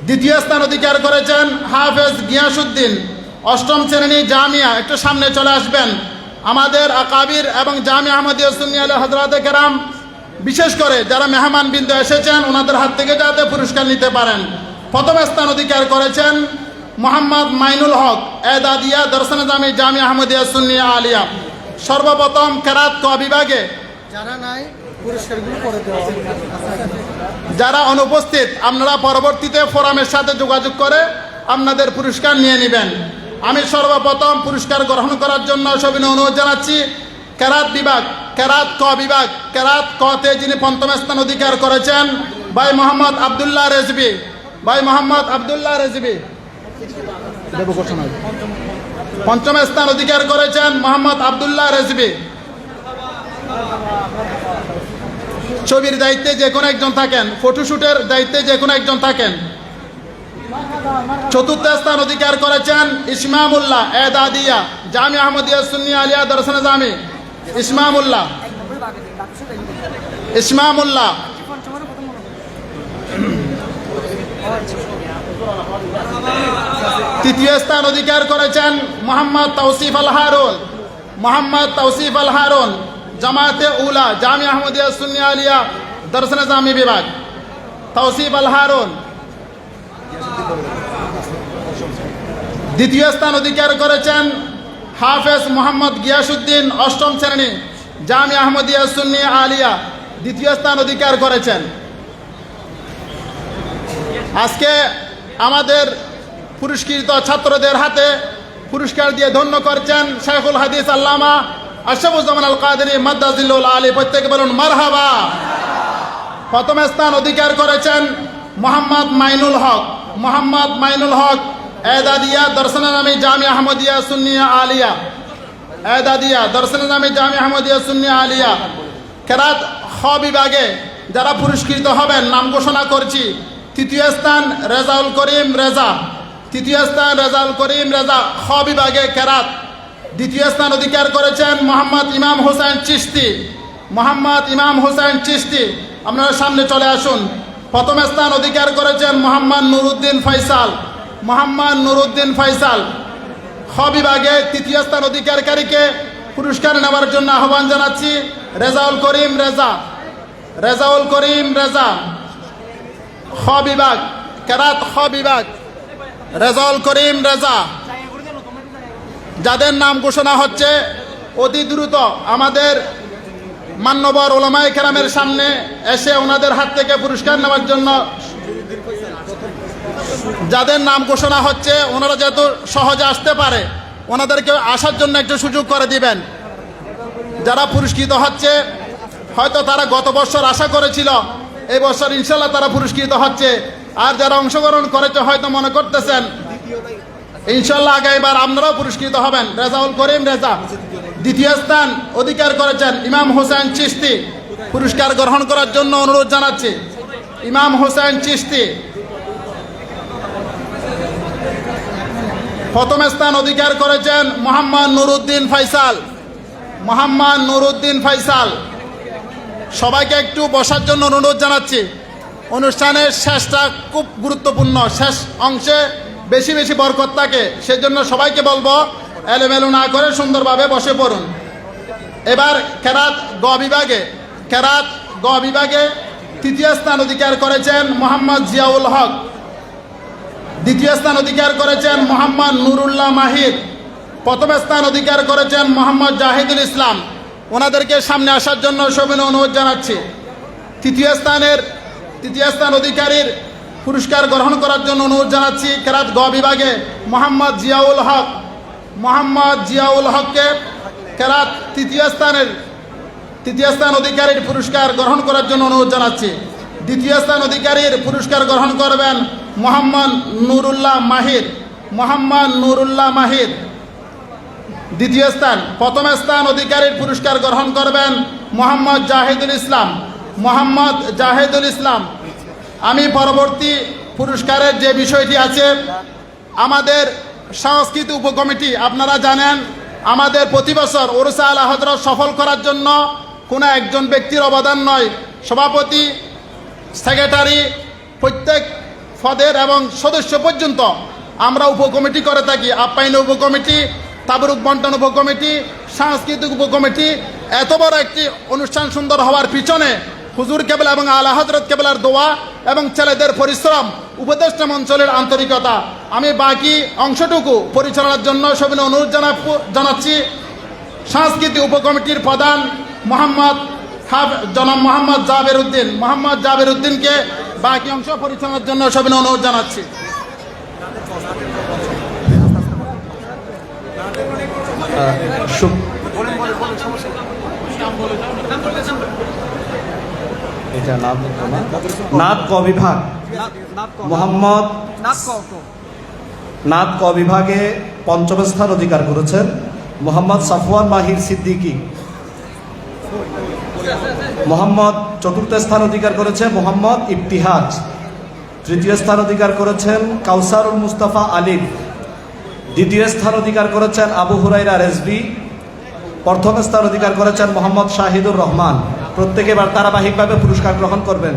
[SPEAKER 3] দ্বিতীয় স্থান অধিকার করেছেন হাফেজ গিয়াসউদ্দিন, অষ্টম শ্রেণী জামিয়া, একটু সামনে চলে আসবেন। আমাদের আকাবির এবং জামিয়া আহমদিয়া সুন্নিয়া আলী হযরতে কেরাম, বিশেষ করে যারা মেহমান বিন্দু এসেছেন ওনাদের হাত থেকে যাতে পুরস্কার নিতে পারেন। প্রথম স্থান অধিকার করেছেন মোহাম্মদ মাইনুল হক এদাদিয়া দর্শনে জামি জামিয়া আহমদিয়া সুন্নিয়া আলিয়া। সর্বপ্রথম কেরাত ক বিভাগে
[SPEAKER 2] যারা নাই পুরস্কারগুলো পরে দেওয়া হবে।
[SPEAKER 3] যারা অনুপস্থিত আপনারা পরবর্তীতে ফোরামের সাথে যোগাযোগ করে আপনাদের পুরস্কার নিয়ে নেবেন। আমি সর্বপ্রথম পুরস্কার গ্রহণ করার জন্য সবিনয় অনুরোধ জানাচ্ছি কেরাত বিভাগ, কেরাত ক বিভাগ, কেরাত কতে যিনি পঞ্চম স্থান অধিকার করেছেন ভাই মোহাম্মদ আব্দুল্লাহ রেজবি, ভাই মোহাম্মদ আব্দুল্লাহ রেজবি পঞ্চম স্থান অধিকার করেছেন মোহাম্মদ আব্দুল্লাহ রেজবি। ছবির দায়িত্বে যে কোনো একজন থাকেন, ফটোশুটের দায়িত্বে যে কোনো একজন থাকেন। চতুর্থ স্থান অধিকার করেছেন ইসমামুল্লাহ এদাদিয়া জামিয়া আহমদিয়া সুন্নিয়া আলিয়া দর্শনে জামি। ইসমামুল্লাহ তৃতীয় স্থান অধিকার করেছেন মোহাম্মদ তাওসিফ আল হারুন, জামাতে উলা জামিয়া আহমদিয়া সুন্নিয়া আলিয়া দর্শনে জামি বিভাগ। তাওসিফ আল হারুন। দ্বিতীয় স্থান অধিকার করেছেন হাফেজ মোহাম্মদ গিয়াসউদ্দিন অষ্টম শ্রেণী জামিয়া আহমদিয়া সুন্নিয়া আলিয়া দ্বিতীয় স্থান অধিকার করেছেন। আজকে আমাদের পুরস্কৃত ছাত্রদের হাতে পুরস্কার দিয়ে ধন্য করেছেন শেখুল হাদিস আল্লামা আশরাফুজ্জামান আল কাদেরী মাদ্দাজিল্লুল আলী। প্রত্যেকে বলুন মারহাবা। প্রথম স্থান অধিকার করেছেন মোহাম্মদ মাইনুল হক। মোহাম্মদ মাইনুল হক এদাদিয়া দর্শনানামী জামিয়া আহমদিয়া সুন্নিয়া আলিয়া। এদাদিয়া দর্শনানামী জামিয়া আহমদিয়া সুন্নিয়া আলিয়া। কেরাত খ বিভাগে যারা পুরস্কৃত হবেন নাম ঘোষণা করছি। তৃতীয় স্থান রেজাউল করিম রেজা। তৃতীয় স্থান রেজাউল করিম রেজা খ বিভাগে কেরাত। দ্বিতীয় স্থান অধিকার করেছেন মোহাম্মদ ইমাম হোসেন চিশতি। মোহাম্মদ ইমাম হোসেন চিশতি, আপনারা সামনে চলে আসুন। প্রথম স্থান অধিকার করেছেন মোহাম্মদ নুরুদ্দিন ফয়সাল। মোহাম্মদ নুরুদ্দিন ফয়সাল খ বিভাগে তৃতীয় স্থান অধিকারীকে পুরস্কার নেওয়ার জন্য আহ্বান জানাচ্ছি। রেজাউল করিম রেজা। রেজাউল করিম রেজা খ বিভাগ, কেরাত খ বিভাগ। রেজাউল করিম রেজা, যাদের নাম ঘোষণা হচ্ছে অতি দ্রুত আমাদের মান্যবর ওলামায়ে কেরামের সামনে এসে ওনাদের হাত থেকে পুরস্কার নেওয়ার জন্য, যাদের নাম ঘোষণা হচ্ছে ওনারা যেহেতু সহজে আসতে পারে ওনাদেরকে আসার জন্য একটু সুযোগ করে দিবেন। যারা পুরস্কৃত হচ্ছে হয়তো তারা গত বছর আশা করেছিল, এই বছর ইনশাল্লাহ তারা পুরস্কৃত হচ্ছে। আর যারা অংশগ্রহণ করেছে হয়তো মনে করতেছেন ইনশাল্লাহ আগামীবার আপনারাও পুরস্কৃত হবেন। রেজাউল করিম রেজা দ্বিতীয় স্থান অধিকার করেছেন। ইমাম হোসেন চিশতি পুরস্কার গ্রহণ করার জন্য অনুরোধ জানাচ্ছি। ইমাম হোসেন চিশতি প্রথম স্থান অধিকার করেছেন মোহাম্মদ নুরুদ্দিন ফয়সাল। মোহাম্মদ নুরুদ্দিন ফয়সাল, সবাইকে একটু বসার জন্য অনুরোধ জানাচ্ছি। অনুষ্ঠানের শেষটা খুব গুরুত্বপূর্ণ, শেষ অংশে বেশি বেশি বরকত থাকে, সেজন্য সবাইকে বলবো এলোমেলো না করে সুন্দরভাবে বসে পড়ুন। এবার কেরাত গ বিভাগে, কেরাত গ বিভাগে তৃতীয় স্থান অধিকার করেছেন মোহাম্মদ জিয়াউল হক। দ্বিতীয় স্থান অধিকার করেছেন মোহাম্মদ নুরুল্লাহ মাহির। প্রথম স্থান অধিকার করেছেন মোহাম্মদ জাহিদুল ইসলাম। ওনাদেরকে সামনে আসার জন্য সবিনয় অনুরোধ জানাচ্ছি। তৃতীয় স্থান অধিকারীর পুরস্কার গ্রহণ করার জন্য অনুরোধ জানাচ্ছি। কেরাত গ বিভাগে মোহাম্মদ জিয়াউল হক। মোহাম্মদ জিয়াউল হককে কেরাত তৃতীয় স্থান অধিকারীর পুরস্কার গ্রহণ করার জন্য অনুরোধ জানাচ্ছি। দ্বিতীয় স্থান অধিকারীর পুরস্কার গ্রহণ করবেন মোহাম্মদ নুরুল্লাহ মাহির। মোহাম্মদ নুরুল্লাহ মাহির দ্বিতীয় স্থান। প্রথম স্থান অধিকারীর পুরস্কার গ্রহণ করবেন মোহাম্মদ জাহিদুল ইসলাম। মোহাম্মদ জাহিদুল ইসলাম। আমি পরবর্তী পুরস্কারের যে বিষয়টি আছে, আমাদের সংস্কৃতি উপকমিটি, আপনারা জানেন আমাদের প্রতি বছর ওরসে আলা হযরত সফল করার জন্য কোনো একজন ব্যক্তির অবদান নয়, সভাপতি, সেক্রেটারি, প্রত্যেক পদের এবং সদস্য পর্যন্ত আমরা উপকমিটি করে থাকি। আপ্যায়ন উপকমিটি, তাবরুক বন্টন উপকমিটি, সাংস্কৃতিক উপকমিটি। এত বড় একটি অনুষ্ঠান সুন্দর হওয়ার পিছনে হুজুর কেবলা এবং আলা হযরত কেবলার দোয়া এবং ছেলেদের পরিশ্রম, উপদেষ্টা মঞ্চলের আন্তরিকতা। আমি বাকি অংশটুকু পরিচালনার জন্য সবিনয় অনুরোধ জানাচ্ছি সাংস্কৃতিক উপকমিটির প্রধান জনাব মোহাম্মদ জাবের উদ্দিন। মোহাম্মদ জাবের উদ্দিনকে বাকি অংশ পরিচালনার জন্য সবিনয় অনুরোধ জানাচ্ছি।
[SPEAKER 4] নাদ ক বিভাগ মোহাম্মদ নাদ ক বিভাগে পঞ্চম স্থান অধিকার করেছেন মোহাম্মদ সাফওয়ান মাহির সিদ্দিকী। মোহাম্মদ চতুর্থ স্থান অধিকার করেছে মোহাম্মদ ইফতিহাজ। তৃতীয় স্থান অধিকার করেছেন কাউসারুল মুস্তাফা আলিফ। দ্বিতীয় স্থান অধিকার করেছেন আবু হুরাইরা রেজবি। প্রথম স্থান অধিকার করেছেন মোহাম্মদ শাহিদুর রহমান। প্রত্যেকে এবার ধারাবাহিকভাবে পুরস্কার গ্রহণ করবেন।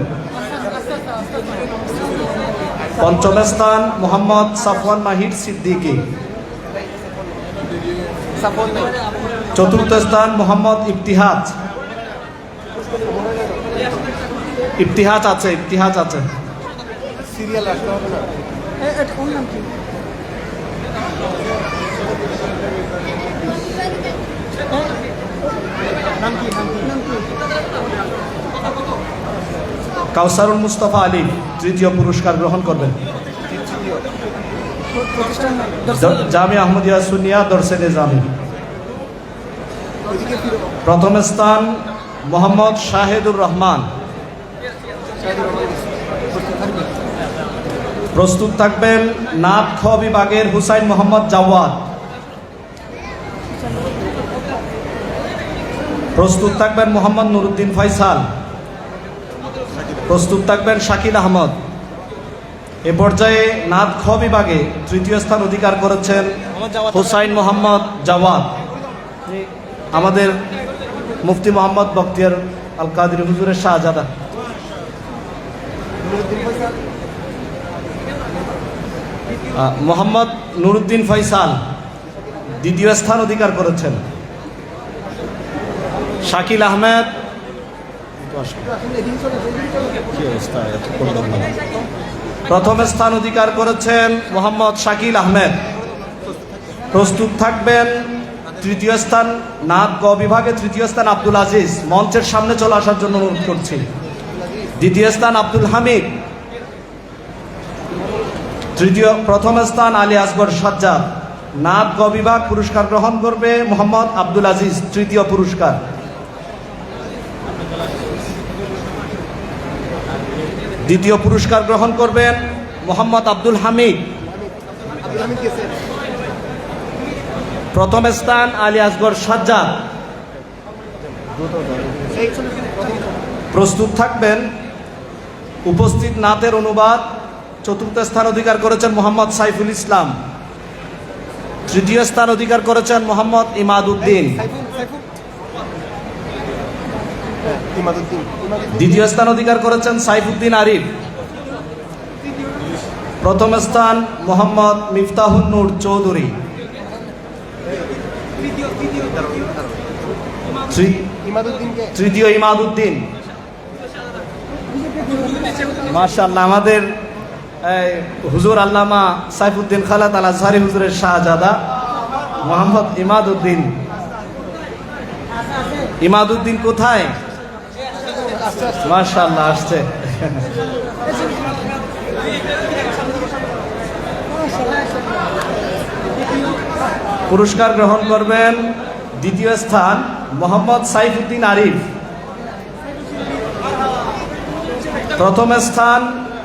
[SPEAKER 4] পঞ্চম স্থান মোহাম্মদ সাফওয়ান মাহির সিদ্দিকী। চতুর্থ স্থান মোহাম্মদ ইফতিহাজ। ইফতিহাজ আছে। কাউসারুল মুস্তাফা আলী তৃতীয় পুরস্কার গ্রহণ করবেন। জামিয়া আহমদিয়া সুন্নিয়া দরসে নিজামী। প্রথম স্থান মোহাম্মদ শাহেদুর রহমান। প্রস্তুত থাকবেন নাত খ বিভাগের হুসাইন মোহাম্মদ জাওয়াদ। প্রস্তুত থাকবেন মোহাম্মদ নুরুদ্দিন ফয়সাল। প্রস্তুত থাকবেন শাকিল আহমদ। এ পর্যায়ে নাত খ বিভাগে তৃতীয় স্থান অধিকার করেছেন হুসাইন মোহাম্মদ জাওয়াদ। আমাদের মুফতি মোহাম্মদ বখতিয়ার আল কাদরি হুজুরের শাহজাদা। মোহাম্মদ নুরুদ্দিন ফয়সাল দ্বিতীয় স্থান অধিকার করেছেন। শাকিল আহমেদ প্রথম স্থান অধিকার করেছেন মোহাম্মদ শাকিল আহমেদ। প্রস্তুত থাকবেন তৃতীয় স্থান নাত গ বিভাগে তৃতীয় স্থান আব্দুল আজিজ। মঞ্চের সামনে চলে আসার জন্য অনুরোধ করছি। দ্বিতীয় স্থান আব্দুল হামিদ। প্রথম স্থান আলী আসগর সাজ্জাদ। নাত গ বিভাগ পুরস্কার গ্রহণ করবে মোহাম্মদ আব্দুল আজিজ, তৃতীয় পুরস্কার। দ্বিতীয় পুরস্কার গ্রহণ করবেন মোহাম্মদ আব্দুল হামিদ। প্রথম স্থান আলী আসগর সাজ্জাদ। প্রস্তুত থাকবেন উপস্থিত নাতের অনুবাদ। চতুর্থ স্থান অধিকার করেছেন মোহাম্মদ সাইফুল ইসলাম। তৃতীয় স্থান অধিকার করেছেন মোহাম্মদ ইমাদউদ্দিন। দ্বিতীয় স্থান অধিকার করেছেন সাইফুদ্দিন আরিফ। প্রথম স্থান মোহাম্মদ মিফতাহুন নূর চৌধুরী। তৃতীয় ইমাদউদ্দিন। মাশাআল্লাহ, আমাদের হুজুর আল্লামা সাইফুদ্দিন খালাত আল আজহারি হুজুরের শাহজাদা মোহাম্মদ ইমাদউদ্দিন। ইমাদউদ্দিন কোথায়? মাশাআল্লাহ, আসছে। পুরস্কার গ্রহণ করবেন দ্বিতীয় স্থান মোহাম্মদ সাইফুদ্দিন আরিফ। প্রথম স্থান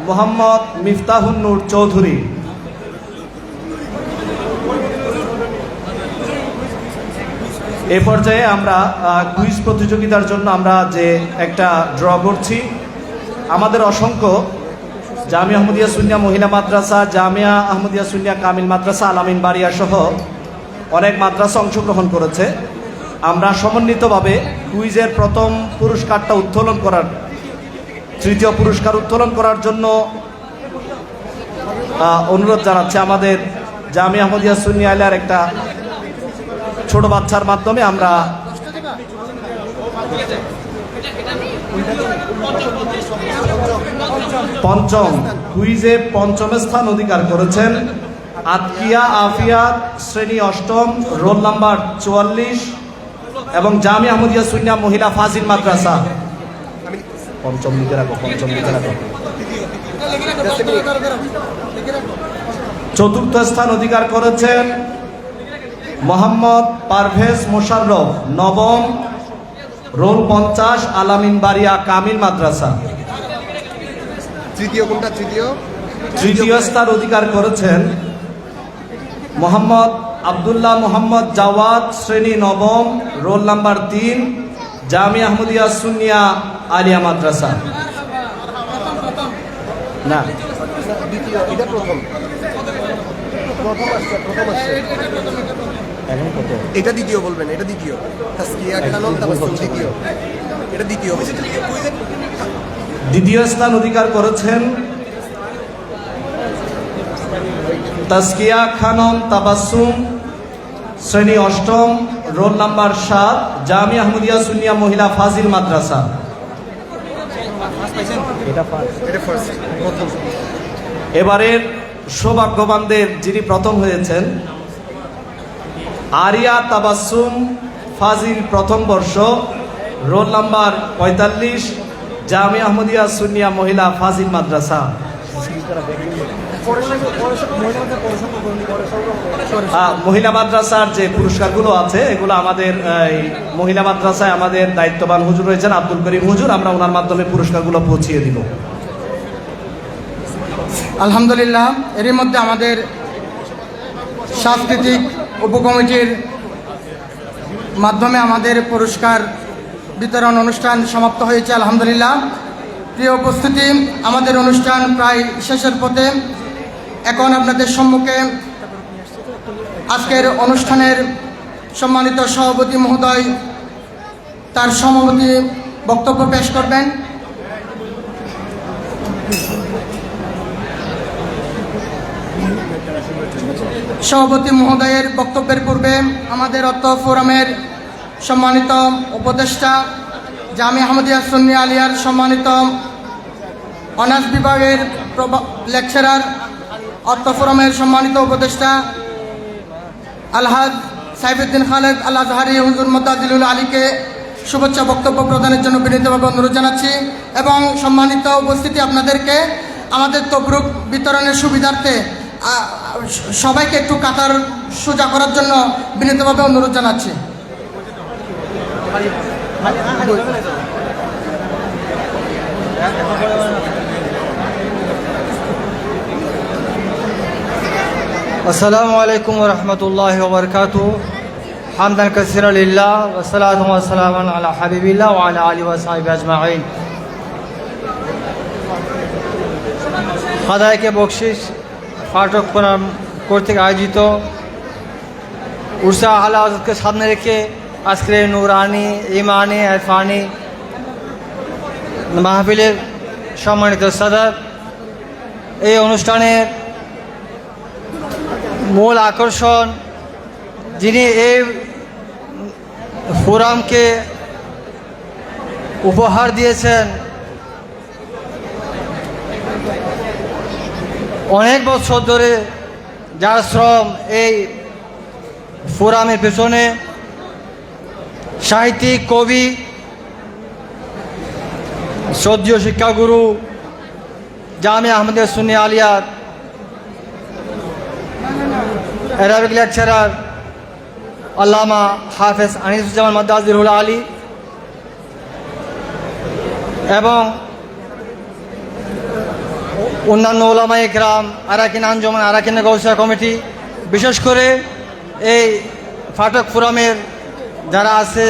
[SPEAKER 4] মোহাম্মদ মিফতাহুন নূর চৌধুরী। এ পর্যায়ে আমরা কুইজ প্রতিযোগিতার জন্য আমরা যে একটা ড্র করছি। আমাদের অসংখ্য জামিয়া আহমদিয়া সুন্নিয়া মহিলা মাদ্রাসা, জামিয়া আহমদিয়া সুন্নিয়া কামিল মাদ্রাসা, আলামিন বাড়িয়া সহ অনেক মাদ্রাসা অংশগ্রহণ করেছে। আমরা সমন্বিতভাবে কুইজের প্রথম পুরস্কারটা উত্তোলন করার, তৃতীয় পুরস্কার উত্তোলন করার জন্য অনুরোধ জানাচ্ছি। আমাদের জামিয়া আহমদিয়া সুন্নিয়া আলিয়ার একটা ছোট বাচ্চার মাধ্যমে আমরা পঞ্চম কুইজে পঞ্চম স্থান অধিকার করেছেন আতকিয়া আফিয়াত, শ্রেণী অষ্টম, রোল নাম্বার 44 এবং জামিয়া আহমদিয়া সুন্নিয়া মহিলা ফাজিল মাদ্রাসা। পঞ্চম লিখে রাখো, পঞ্চম লিখে রাখো। চতুর্থ স্থান অধিকার করেছেন মোহাম্মদ পারভেজ মোশাররফ, নবম, রোল 50, আলামিন বাড়িয়া কামিল মাদ্রাসা।
[SPEAKER 2] তৃতীয় কোনটা?
[SPEAKER 4] তৃতীয় স্থান অধিকার করেছেন মোহাম্মদ আব্দুল্লাহ মোহাম্মদ জাওয়াদ, শ্রেণী নবম, রোল নাম্বার 3, জামিয়া আহমদিয়া সুন্নিয়া আলিয়া মাদ্রাসা। না,
[SPEAKER 2] দ্বিতীয়, এটা প্রথম। এটা দ্বিতীয় বলবেন, এটা দ্বিতীয়। তাসকিয়া খানম তাবাসসুম দ্বিতীয়। এটা দ্বিতীয়।
[SPEAKER 4] দ্বিতীয় স্থান অধিকার করেছেন তাসকিয়া খানম তাবাসসুম, শ্রেণী অষ্টম, রোল নাম্বার 7, জামিয়া আহমদিয়া সুন্নিয়া মহিলা ফাজিল মাদ্রাসা। এবারের সৌভাগ্যবানদের যিনি প্রথম হয়েছেন আরিয়া তাবাসসুম ফাজিল প্রথম বর্ষ, রোল নাম্বার 45, জামিয়া আহমদিয়া সুন্নিয়া মহিলা ফাজিল মাদ্রাসা। মহিলা মাদ্রাসার যে পুরস্কারগুলো আছে এগুলো আমাদের এই মহিলা মাদ্রাসায় আমাদের দায়িত্ববান হুজুর রয়েছেন আব্দুল করিম হুজুর, আমরা ওনার মাধ্যমে পুরস্কারগুলো পৌঁছিয়ে দিব।
[SPEAKER 5] আলহামদুলিল্লাহ, এরই মধ্যে আমাদের সাংস্কৃতিক উপকমিটির মাধ্যমে আমাদের পুরস্কার বিতরণ অনুষ্ঠান সমাপ্ত হয়েছে। আলহামদুলিল্লাহ, প্রিয় উপস্থিতি, আমাদের অনুষ্ঠান প্রায় শেষের পথে। এখন আপনাদের সম্মুখে আজকের অনুষ্ঠানের সম্মানিত সভাপতি মহোদয় তার সমাপতি বক্তব্য পেশ করবেন। সভাপতি মহোদয়ের বক্তব্যের পূর্বে আমাদের অত্র ফোরামের সম্মানিত উপদেষ্টা, জামিয়া আহমদিয়া সুন্নিয়া আলিয়ার সম্মানিত অনার্স বিভাগের লেকচারার, অত্র ফোরামের সম্মানিত উপদেষ্টা আলহাজ সাইফুদ্দিন খালেদ আল আজহারি হুজুর মুদাজিলুল আলীকে শুভেচ্ছা বক্তব্য প্রদানের জন্য বিনীতভাবে অনুরোধ জানাচ্ছি। এবং সম্মানিত উপস্থিতি, আপনাদেরকে আমাদের তবরুক বিতরণের সুবিধার্থে সবাইকে একটু কাতার সোজা করার জন্য বিনীতভাবে অনুরোধ জানাচ্ছি।
[SPEAKER 6] আসসালামু আলাইকুম ওয়া রাহমাতুল্লাহি ওয়া বারাকাতুহু। হামদান কাসীরা লিল্লাহ ওয়া সালাতু ওয়া সালামান আলা হাবিবিল্লাহ ওয়া আলা আলিহি ওয়া সাহবিহি আজমাইন। খাদায়কে বকশিশ ফাটক ফোরাম কর্তৃক আয়োজিত উরসা আলা হযরতকে সামনে রেখে আজকের নূরানি ইমানি ইরফানি মাহফিলের সম্মানিত সাদর, এই অনুষ্ঠানের মূল আকর্ষণ, যিনি এই ফোরামকে উপহার দিয়েছেন, অনেক বছর ধরে যার শ্রম এই ফোরামের পেছনে, সাহিত্যিক, কবি, শ্রদ্ধেয় শিক্ষাগুরু জামিয়া আহমদিয়া সুন্নিয়া আলিয়ার অ্যারাবিক লেকচারার আল্লামা হাফেজ আনিসুজ্জামান মুদাজিলুল আলী এবং অন্যান্য ওলামায়ে কেরাম, আরাকিন আঞ্জুমান, আরাকিন গৌসিয়া কমিটি, বিশেষ করে এই ফাটক ফোরামের যারা আছে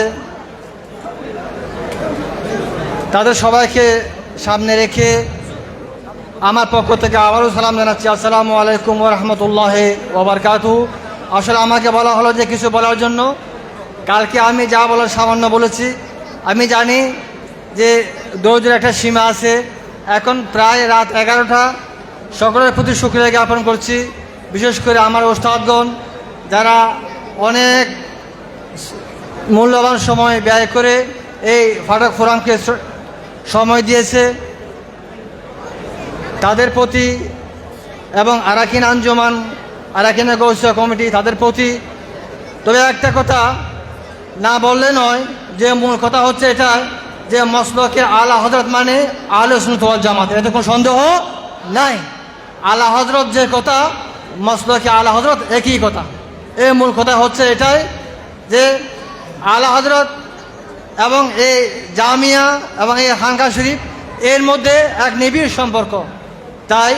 [SPEAKER 6] তাদের সবাইকে সামনে রেখে আমার পক্ষ থেকে আবারও সালাম জানাচ্ছি। আসসালামু আলাইকুম ওয়া রাহমাতুল্লাহি ওয়া বারাকাতুহু। আসলে আমাকে বলা হলো যে কিছু বলার জন্য, কালকে আমি যা বলার সামান্য বলেছি। আমি জানি যে দৌড়ের একটা সীমা আছে, এখন প্রায় রাত 11টা। সকলের প্রতি শুকরিয়া জ্ঞাপন করছি, বিশেষ করে আমার ওস্তাদগণ যারা অনেক মূল্যবান সময় ব্যয় করে এই ফাটক ফোরামকে সময় দিয়েছে, তাদের প্রতি, এবং আরাকিন আঞ্জুমান, আরাকিন গৌসিয়া কমিটি, তাদের প্রতি। তবে একটা কথা না বললে নয়, যে মূল কথা হচ্ছে এটা যে মসলকে আলা হযরত মানে আহলে সুন্নাত ওয়াল জামাত, এতে কোনো সন্দেহ নাই। আলা হযরত যে কথা, মসলকে আলা হযরত একই কথা। এই মূল কথা হচ্ছে এটাই যে আলা হযরত এবং এই জামিয়া এবং এই খানকা শরীফ এর মধ্যে এক নিবিড় সম্পর্ক। তাই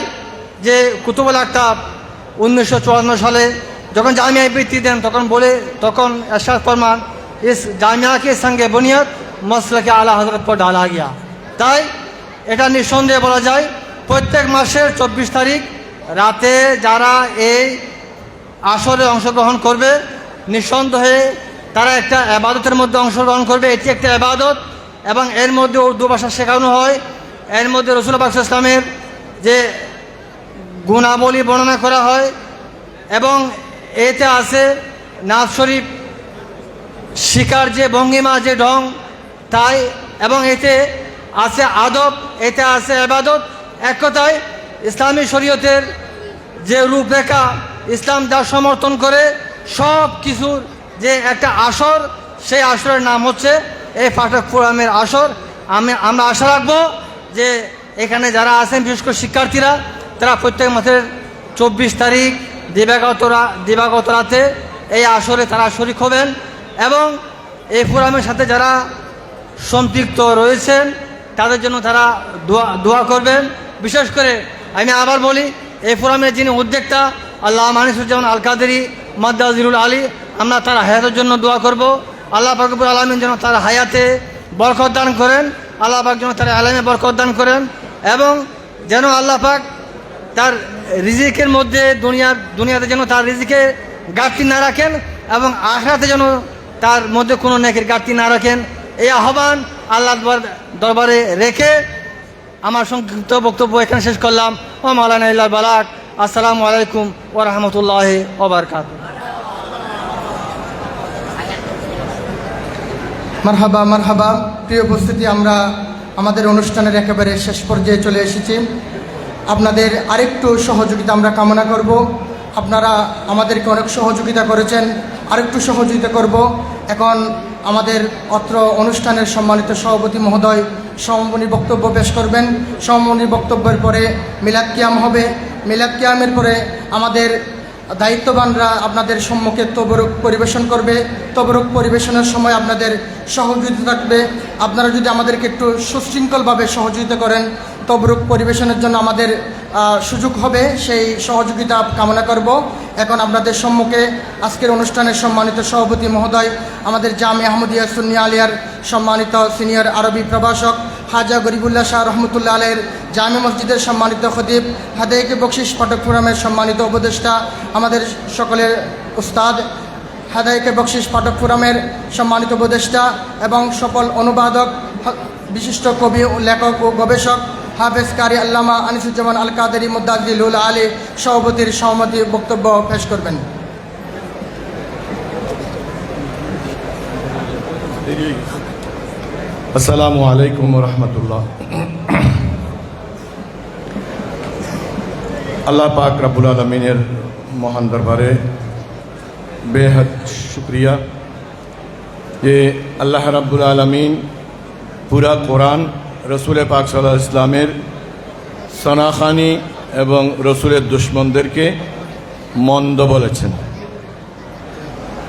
[SPEAKER 6] যে কুতুবুল আকতাব 1954 সালে যখন জামিয়ায় বৃত্তি দেন তখন এরশাদ ফরমান, ইস জামিয়া के संगे बुनियाद मसले के आला हजरत पर डाला गया। তাই এটা নিঃসন্দেহে বলা যায় প্রত্যেক মাসের 24 তারিখ রাতে যারা এই আসরে অংশগ্রহণ করবে, নিঃসন্দেহে তারা একটা ইবাদতের মধ্যে অংশগ্রহণ করবে। এটি একটা ইবাদত এবং এর মধ্যে উর্দু ভাষা শেখানো হয়। এর মধ্যে রাসূল পাক সাল্লাল্লাহু আলাইহি ওয়াসাল্লামের যে গুণাবলী বর্ণনা করা হয় এবং এতে আছে নাজ শরীফ শিকার যে ভঙ্গিমা, যে ঢং, তাই এবং এতে আছে আদব, এতে আছে ইবাদত। এক কথায় ইসলামী শরীয়তের যে রূপরেখা, ইসলাম যা সমর্থন করে, সব কিছুর যে একটা আসর সেই আসরের নাম হচ্ছে এই ফাটক ফোরামের আসর। আমরা আশা রাখবো যে এখানে যারা আছেন বিশেষ করে শিক্ষার্থীরা, তারা প্রত্যেক মাসের 24 তারিখ দিবাগত রাতে এই আসরে তারা শরিক হবেন এবং এই ফোরামের সাথে যারা সম্পৃক্ত রয়েছেন তাদের জন্য তারা দোয়া করবেন। বিশেষ করে আমি আবার বলি, এই ফোরামের যিনি উদ্যোক্তা আল্লাহ মানিসুজ্জামান আল কাদেরী মাদ্দাজিরুল আলী, আমরা তার হায়াতের জন্য দোয়া করব। আল্লাহ পাক রব্বুল আলামিন যেন তার হায়াতে বরকত দান করেন, আল্লাহ পাক যেন তার আলেমে বরকত দান করেন এবং যেন আল্লাহ পাক তার রিজিকের মধ্যে দুনিয়াতে যেন তার রিজিকে ঘাটতি না রাখেন এবং আখিরাতে যেন তার মধ্যে কোনো নেকির ঘাটতি না রাখেন। এই আহ্বান আল্লাহ দরবারে রেখে আমার সংক্ষিপ্ত বক্তব্য এখানে শেষ করলাম। ও মাওলানা ইল্লাল বালাক। আসসালামু আলাইকুম ওয়া রাহমাতুল্লাহি ওয়া বারাকাতুহু।
[SPEAKER 5] মারহাবা মারহাবা। প্রিয় উপস্থিতি, আমরা আমাদের অনুষ্ঠানের একেবারে শেষ পর্যায়ে চলে এসেছি। আপনাদের আরেকটু সহযোগিতা আমরা কামনা করব। আপনারা আমাদেরকে অনেক সহযোগিতা করেছেন, আরেকটু সহযোগিতা করব। এখন আমাদের অত্র অনুষ্ঠানের সম্মানিত সভাপতি মহোদয় সমাপনী বক্তব্য পেশ করবেন। সমাপনী বক্তব্যের পরে মিলাদ কিয়াম হবে। মিলাদ কিয়ামের পরে আমাদের দায়িত্ববানরা আপনাদের সম্মুখে তবরুক পরিবেশন করবে। তবরুক পরিবেশনের সময় আপনাদের সহযোগিতা থাকবে। আপনারা যদি আমাদেরকে একটু সুশৃঙ্খলভাবে সহযোগিতা করেন, তবরুক পরিবেশনের জন্য আমাদের সুযোগ হবে, সেই সহযোগিতা কামনা করব। এখন আপনাদের সম্মুখে আজকের অনুষ্ঠানের সম্মানিত সভাপতি মহোদয়, আমাদের জামিয়া আহমদিয়া সুন্নিয়া আলিয়ার সম্মানিত সিনিয়র আরবি প্রভাষক হাজা গরিবুল্লাহ শাহ রহমতুল্লাহ আলের জামি মসজিদের সম্মানিত খতিব, হাদাইকে বকশিস পাঠক ফোরামের সম্মানিত উপদেষ্টা, আমাদের সকলের উস্তাদ, হাদাইকে বকশিস পাঠক ফোরামের সম্মানিত উপদেষ্টা এবং সফল অনুবাদক, বিশিষ্ট কবি, লেখক ও গবেষক হাফেজ কারি আল্লামা আনিসুজ্জামান আল কাদেরী মুদ্দাজিলুল আলী সভাপতির সহমতি বক্তব্য পেশ করবেন।
[SPEAKER 7] আসসালামু আলাইকুম রহমতুল্লাহ। আল্লাহ পাক রব্বুল আলমিনের মহান দরবারে বেহদ শুক্রিয়া যে আল্লাহ রব্বুল আলমিন পুরা কোরআন রসুল পাক সাল্লাল্লাহু আলাইহি ইসলামের সনাখানি এবং রসুলের দুশ্মনদেরকে মন্দ বলেছেন।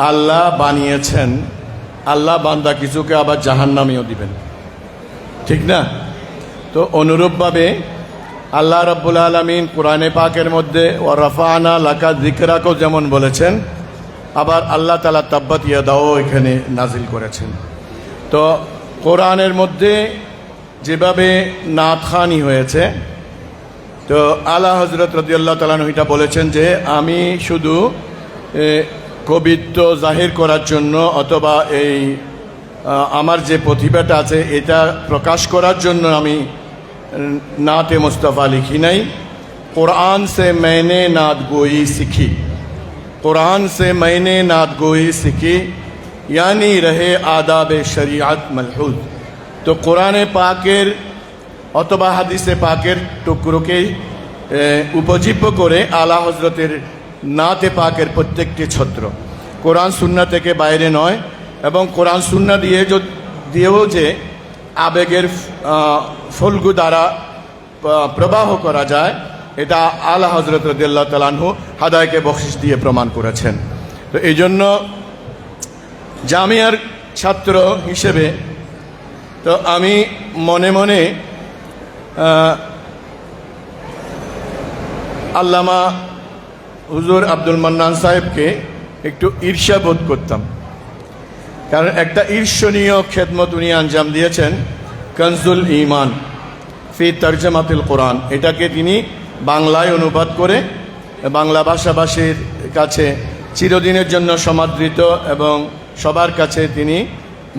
[SPEAKER 7] আল্লাহ বানিয়েছেন, আল্লাহ বান্দা কিছুকে আবার জাহান্নামেও দিবেন, ঠিক না? তো অনুরূপভাবে আল্লাহ রাব্বুল আলামিন কোরআনে পাকের মধ্যে ওয়া রাফা'না লাকা যিকরাকও যেমন বলেছেন, আবার আল্লাহ তাআলা তাব্বাত ইয়াদাও এখানে নাজিল করেছেন। তো কোরআনের মধ্যে যেভাবে নাতখানি হয়েছে, তো আলা হযরত রাদিয়াল্লাহু তাআলা আনহু এটা বলেছেন যে আমি শুধু কবিত্ব জাহির করার জন্য অথবা এই আমার যে প্রতিভাটা আছে এটা প্রকাশ করার জন্য আমি नात मुस्तफ़ा लिखी नहीं। कुरान से मैंने नात गोई सीखी, कुरान से मैंने नात गोई सीखी, यानी रहे आदाब शरीयत मलहूज। तो कुरान पाकेर अथवा हादिसे पाकेर टुकरोके उपजीव्य करे आला हजरतेर नाते पाकेर प्रत्येकटी छत्र কোরআন সুন্নাহ থেকে বাইরে নয় এবং কোরআন সুন্নাহ দিয়েও যে আবেগের ফলগু দ্বারা প্রবাহ করা যায়, এটা আলা হযরত রাদিয়াল্লাহু তাআলা আনহু হাদায়াকে বখশিশ দিয়ে প্রমাণ করেছেন। তো এই জন্য জামিয়ার ছাত্র হিসেবে তো আমি মনে মনে আল্লামা হুজুর আব্দুল মান্নান সাহেবকে একটু ঈর্ষা বোধ করতাম, কারণ একটা ঈর্ষণীয় খেদমত উনি আঞ্জাম দিয়েছেন। কনজুল ঈমান ফি তরজমাতুল কোরআন, এটাকে তিনি বাংলায় অনুবাদ করে বাংলা ভাষাভাষীর কাছে চিরদিনের জন্য সমাদৃত এবং সবার কাছে তিনি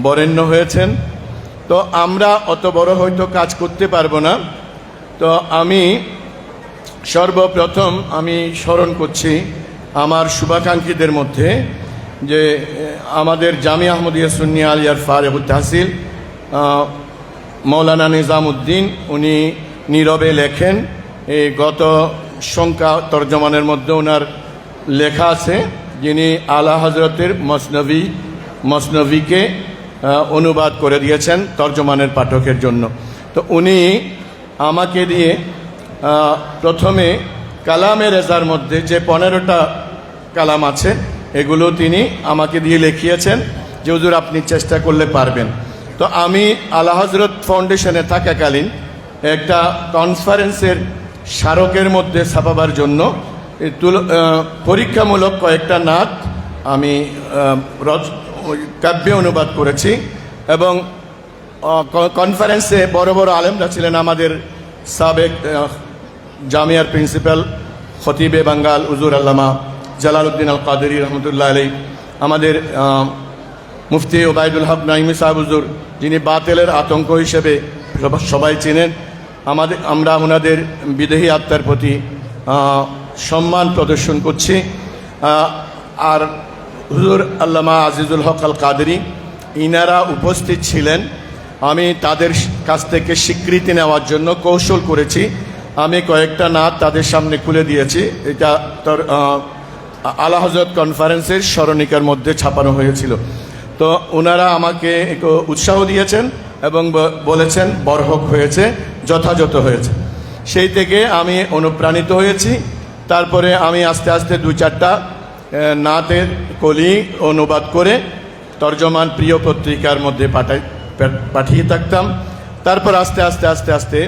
[SPEAKER 7] বরেণ্য হয়েছেন। তো আমরা অত বড় হয়তো কাজ করতে পারবো না। তো আমি সর্বপ্রথম স্মরণ করছি আমার শুভাকাঙ্ক্ষীদের মধ্যে যে আমাদের জামিয়া আহমদিয়া সুন্নিয়া আলিয়ার ফারেগুত তাহসিল মৌলানা নিজামউদ্দিন, উনি নীরবে লেখেন। এই গত সংখ্যা তর্জমানের মধ্যে ওনার লেখা আছে, যিনি আলা হজরতের মসনবী মসনভিকে অনুবাদ করে দিয়েছেন তর্জমানের পাঠকের জন্য। তো উনি আমাকে দিয়ে প্রথমে কালামে রেজার মধ্যে যে 15টা কালাম আছে এগুলো তিনি আমাকে দিয়ে লিখিয়েছেন যে হুজুর আপনি চেষ্টা করলে পারবেন। তো আমি আলা হজরত ফাউন্ডেশনে থাকাকালীন একটা কনফারেন্সের স্মারকের মধ্যে ছাপাবার জন্য পরীক্ষামূলক কয়েকটা নাত আমি কাব্যে অনুবাদ করেছি এবং কনফারেন্সে বড় বড় আলেমরা ছিলেন। আমাদের সাবেক জামিয়ার প্রিন্সিপাল খতিবে বাঙ্গাল হুজুর আল্লামা জালালউদ্দিন আল কাদেরী রহমতুল্লাহ আলাইহি, আমাদের মুফতি ওবায়দুল হক নাইমি সাহেব হুজুর, যিনি বাতেলের আতঙ্ক হিসেবে সবাই চেনেন। আমরা ওনাদের বিদেহী আত্মার প্রতি সম্মান প্রদর্শন করছি। আর হুজুর আল্লামা আজিজুল হক আল কাদেরী ইনারা উপস্থিত ছিলেন। আমি তাদের কাছ থেকে স্বীকৃতি নেওয়ার জন্য কৌশল করেছি। আমি কয়েকটা নাত তাদের সামনে খুলে দিয়েছি। এটা তোর আলা হজরত কনফারেন্সের স্মরণিকার মধ্যে ছাপানো হয়েছিল। তো ওনারা আমাকে একটু উৎসাহ দিয়েছেন এবং বলেছেন বরহক হয়েছে, যথাযথ হয়েছে। সেই থেকে আমি অনুপ্রাণিত হয়েছি। তারপরে আমি আস্তে আস্তে 2-4টা নাতের কলি অনুবাদ করে তর্জমান প্রিয় পত্রিকার মধ্যে পাঠিয়ে থাকতাম। তারপর আস্তে আস্তে আস্তে আস্তে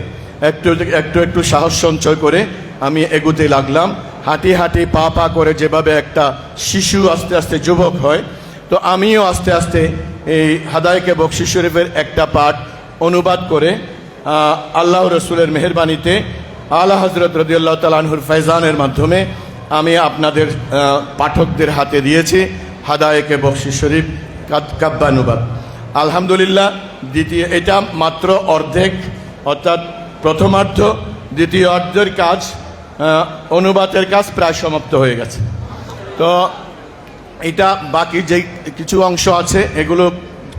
[SPEAKER 7] একটু সাহস সঞ্চয় করে আমি এগুতে লাগলাম। হাঁটি হাঁটি পা পা করে যেভাবে একটা শিশু আস্তে আস্তে যুবক হয়, তো আমিও আস্তে আস্তে এই হাদায়েকে বকশী শরীফের একটা পাঠ অনুবাদ করে আল্লাহ রসুলের মেহেরবানিতে আলা হজরত রাদিয়াল্লাহু তাআলা আনহুর ফয়জানের মাধ্যমে আমি আপনাদের পাঠকদের হাতে দিয়েছি হাদায়েকে বকশী শরীফ কাব্যানুবাদ। আলহামদুলিল্লাহ, এটা মাত্র অর্ধেক, অর্থাৎ প্রথমার্ধ। দ্বিতীয় অর্ধের কাজ, অনুবাদের কাজ প্রায় সমাপ্ত হয়ে গেছে। তো এটা বাকি যে কিছু অংশ আছে এগুলো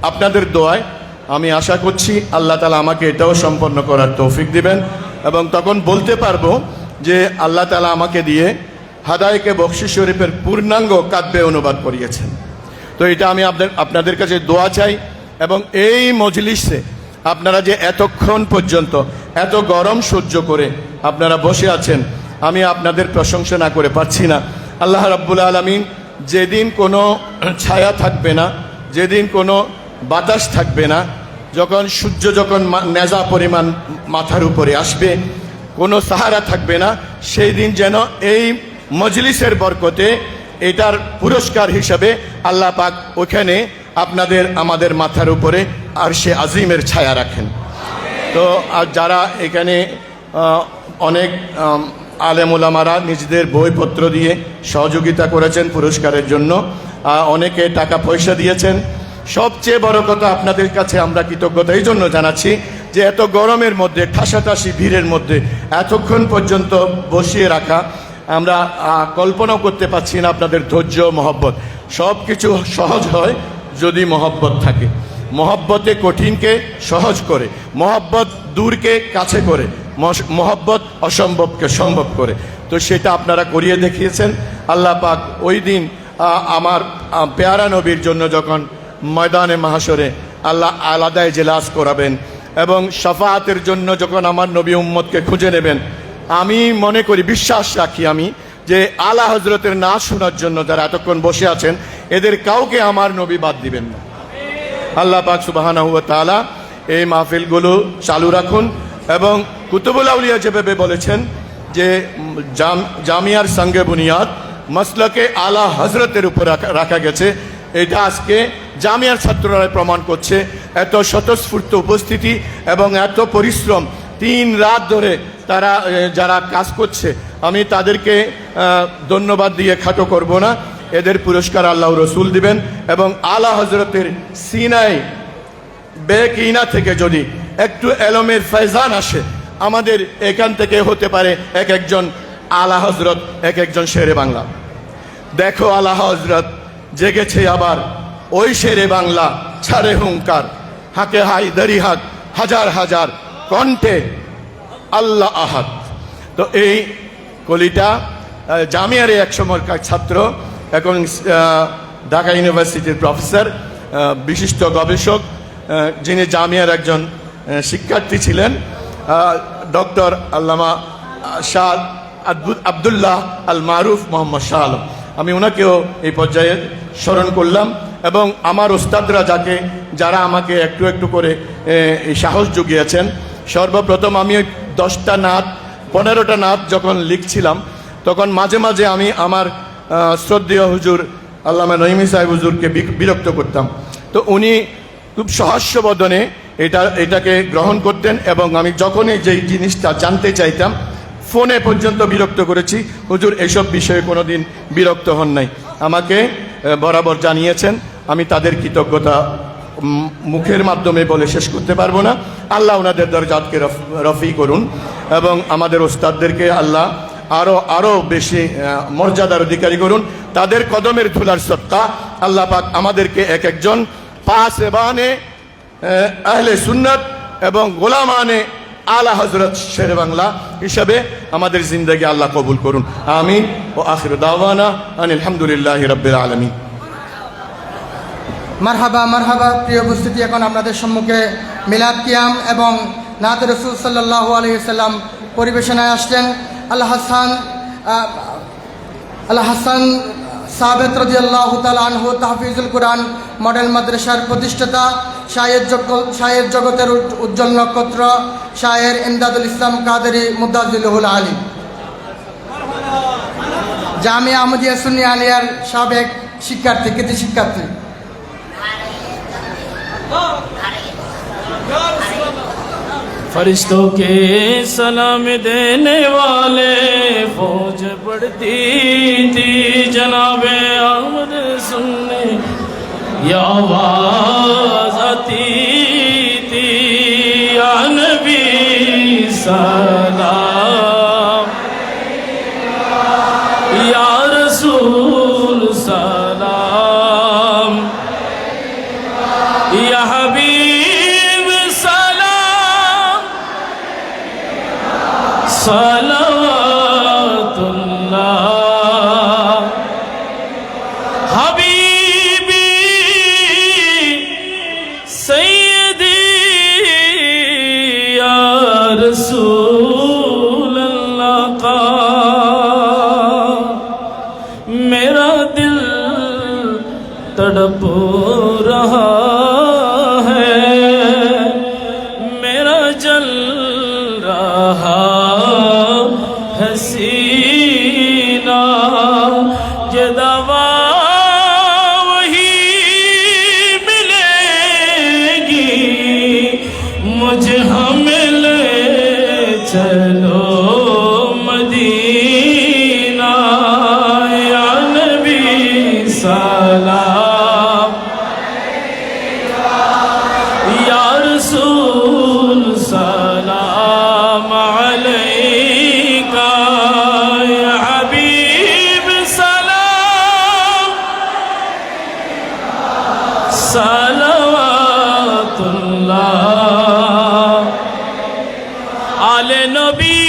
[SPEAKER 7] আপনাদের দোয়ায় আমি আশা করছি আল্লাহ তাআলা আমাকে এটাও সম্পন্ন করার তৌফিক দিবেন এবং তখন বলতে পারবো যে আল্লাহ তাআলা আমাকে দিয়ে হাদায়েকে বকশী শরীফের পূর্ণাঙ্গ কাব্যে অনুবাদ করিয়েছেন। তো এটা আমি আপনাদের কাছে দোয়া চাই। এবং এই মজলিসে আপনারা যে এতক্ষণ পর্যন্ত এত গরম সহ্য করে আপনারা বসে আছেন, আমি আপনাদের প্রশংসা না করে পারছি না। আল্লাহ রাব্বুল আলামিন যেদিন কোনো ছায়া থাকবে না, যেদিন কোনো বাতাস থাকবে না, যখন সূর্য যখন নেজা পরিমাণ মাথার উপরে আসবে, কোনো সাহারা থাকবে না, সেই দিন যেন এই মজলিসের বরকতে এটার পুরস্কার হিসাবে আল্লাহ পাক ওখানে আপনাদের আমাদের মাথার উপরে আরশে আজিমের ছায়া রাখেন। তো আর যারা এখানে অনেক আলেম ওলামারা নিজেদের বইপত্র দিয়ে সহযোগিতা করেছেন পুরস্কারের জন্য, অনেকে টাকা পয়সা দিয়েছেন। সবচেয়ে বড় কথা আপনাদের কাছে আমরা কৃতজ্ঞতা এই জন্য জানাচ্ছি যে এত গরমের মধ্যে ঠাসাঠাসি ভিড়ের মধ্যে এতক্ষণ পর্যন্ত বসিয়ে রাখা, আমরা কল্পনাও করতে পারছি না আপনাদের ধৈর্য, মহব্বত। সব কিছু সহজ হয় যদি মহব্বত থাকে। মহব্বতে কঠিনকে সহজ করে, মহব্বত দূরকে কাছে করে, মহব্বত অসম্ভবকে সম্ভব করে। তো সেটা আপনারা করিয়ে দেখিয়েছেন। আল্লাহ পাক ওই দিন আমার পেয়ারা নবীর জন্য যখন ময়দানে মাহশরে আল্লাহ আলাদা ইজলাস করাবেন এবং শাফাআতের জন্য যখন আমার নবী উম্মতকে খুঁজে নেবেন, আমি মনে করি, বিশ্বাস রাখি আমি, যে আলা হজরতের না শোনার জন্য যারা এতক্ষণ বসে আছেন এদের কাউকে আমার নবী বাদ দিবেন না। আল্লাহ পাক সুবহানাহু ওয়া তাআলা এই মাহফিলগুলো চালু রাখুন। এবং কুতুবুল আউলিয়া যেভাবে বলেছেন যে জামিয়ার সঙ্গে বুনিয়াদ মাসলাকে আলা হজরতের উপর রাখা গেছে, এটা আজকে জামিয়ার ছাত্ররা প্রমাণ করছে। এত স্বতঃস্ফূর্ত উপস্থিতি এবং এত পরিশ্রম, 3 রাত ধরে তারা যারা কাজ করছে, আমি তাদেরকে ধন্যবাদ দিয়ে খাটো করব না। এদের পুরস্কার আল্লাহ রসুল দিবেন। এবং আলা হজরতের সিনাই বেকিনা থেকে যদি একটু এলমের ফয়জান আসে, আমাদের এখান থেকে হতে পারে এক একজন আলা হজরত, এক একজন শেরে বাংলা। দেখো আলা হজরত জেগেছে আবার, ওই শেরে বাংলা ছাড়ে হুঙ্কার, হাকে হাই দারি হাক হাজার হাজার কণ্ঠে আল্লাহ আহাদ। তো এই কলিটা জামিয়ারে এক সময়কার ছাত্র, এখন ঢাকা ইউনিভার্সিটির প্রফেসর বিশিষ্ট গবেষক, যিনি জামিয়ার একজন শিক্ষার্থী ছিলেন, ডক্টর আল্লামা শাহ আবদুল্লাহ আল মারুফ মোহাম্মদ শাহ আলম। আমি ওনাকেও এই পর্যায়ে স্মরণ করলাম এবং আমার ওস্তাদরা যারা আমাকে একটু একটু করে এই সাহস জুগিয়েছেন। সর্বপ্রথম আমি 10টা নাত 15টা নাত যখন লিখছিলাম তখন মাঝে মাঝে আমি আমার শ্রদ্ধেয় হুজুর আল্লামা নঈমী সাহেব হুজুরকে বিরক্ত করতাম। তো উনি খুব সহাস্য বদনে এটাকে গ্রহণ করতেন এবং আমি যখনই যেই জিনিসটা জানতে চাইতাম ফোনে পর্যন্ত বিরক্ত করেছি, হুজুর এসব বিষয়ে কোনোদিন বিরক্ত হন নাই, আমাকে বরাবর জানিয়েছেন। আমি তাদের কৃতজ্ঞতা মুখের মাধ্যমে বলে শেষ করতে পারবো না। আল্লাহ ওনাদের দরজাতকে রফি করুন এবং আমাদের ওস্তাদদেরকে আল্লাহ আরো বেশি মর্যাদার অধিকারী করুন। তাদের কদমের ধুলার সত্তা আল্লাহ পাক আমাদেরকে এক একজন পাসেবানে আহলে সুন্নাত এবং গোলামানে আলা হযরত শেরে বাংলা হিসাবে আমাদের জিন্দেগি আল্লাহ কবুল করুন। আমিন ও আখির দাওয়ানা আনিল হামদুলিল্লাহি রাব্বিল আলামিন।
[SPEAKER 5] মারহাবা মারহাবা। প্রিয় উপস্থিতি, এখন আপনাদের সম্মুখে মিলাদ কিয়াম এবং নাত রসুল সাল্লাল্লাহু আলাইহি সাল্লাম পরিবেশনায় আসছেন আল হাসান সাবেত রাদিয়াল্লাহু তাআলা আনহু, তাহফিজুল কুরআন মডেল মাদ্রাসার প্রতিষ্ঠাতা, শায়ের জগতের উজ্জ্বল নক্ষত্র শায়ের ইমদাদুল ইসলাম কাদেরী মুদাজ্জিলুল আলী, জামিয়া আহমদিয়া সুন্নি আলিয়ার সাবেক শিক্ষার্থী, কৃতি শিক্ষার্থী।
[SPEAKER 8] फरिश्तों के सलाम देने वाले फौज बढ़ती थी, जनाबे आमद सुनने या आवाज आती थी, या नबी सलाम, या रसूल सलाम, या हबीब सलावतुल्लाह, हबीबी सैयदी या रसूल अल्लाह का मेरा दिल तड़प रहा है, मेरा जल रहा हसीना, ये दवा वही मिलेगी, मुझे हमें ले चलो मदीना, या नबी सलाम, या रसूल सलाम अलैका, या हबीब सलाम, सलावतुल्लाह, आले नबी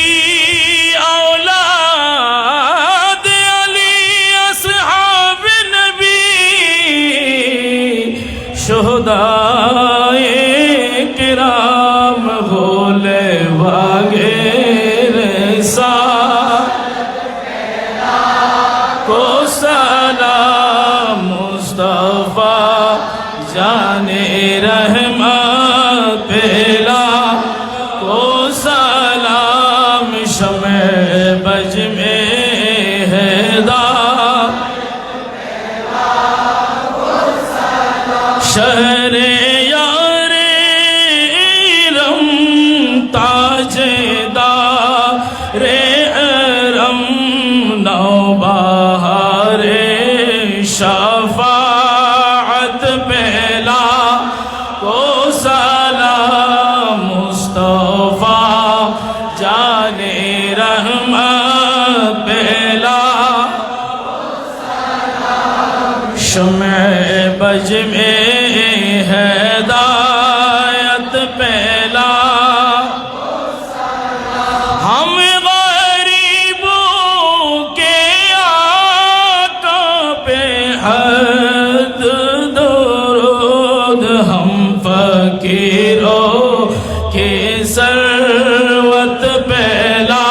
[SPEAKER 8] سروت پہلا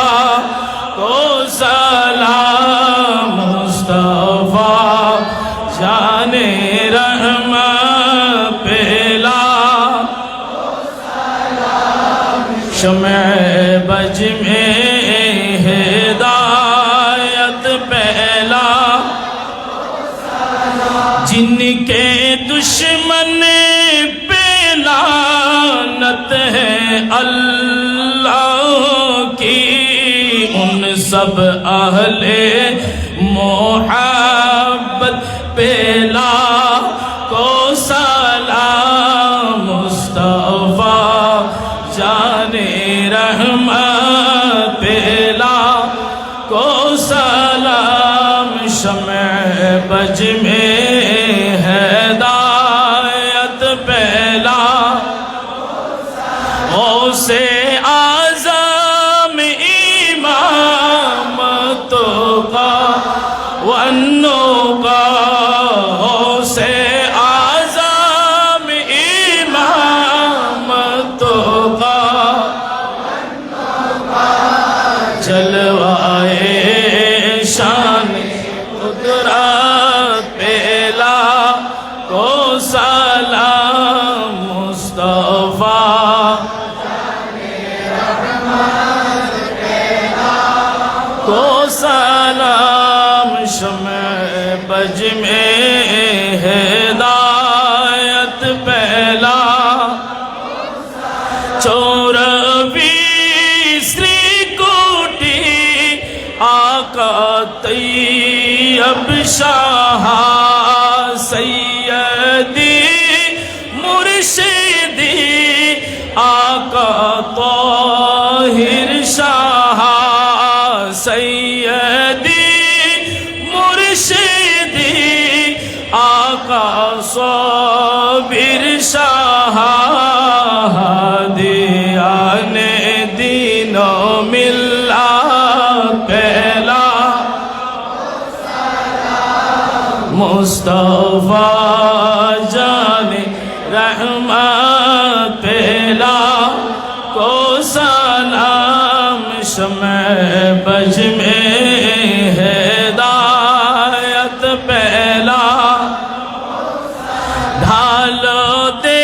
[SPEAKER 8] کو سلام مصطفیٰ جان رحمت پہلا شمع بج میں ہدایت پہلا جن کے دشمن پہ لعنت ہے اللہ کی ان سب اہل محبت پہلا کو سلام مصطفیٰ جان رحمت پہلا کو سلام شمع بج میں ہدایت پہلا غوث اعظم امامتوں کا والنقا غوث اعظم امامتوں کا جلوائے شان قدرت پہلا کو سلام مصطفیٰ کو سلام شمع بج میں ہدایت پہلا چوروی سری کوٹی آقا طیب شاہ سیدی مرشدی آقا طاہر شاہ سیدی مرشدی آقا صابر شاہ ہادیان دین و ملت پہلا مصطفیٰ جان رحمت پہلا کو سلام شمع بج میں ہدایت پہلا ڈھال دے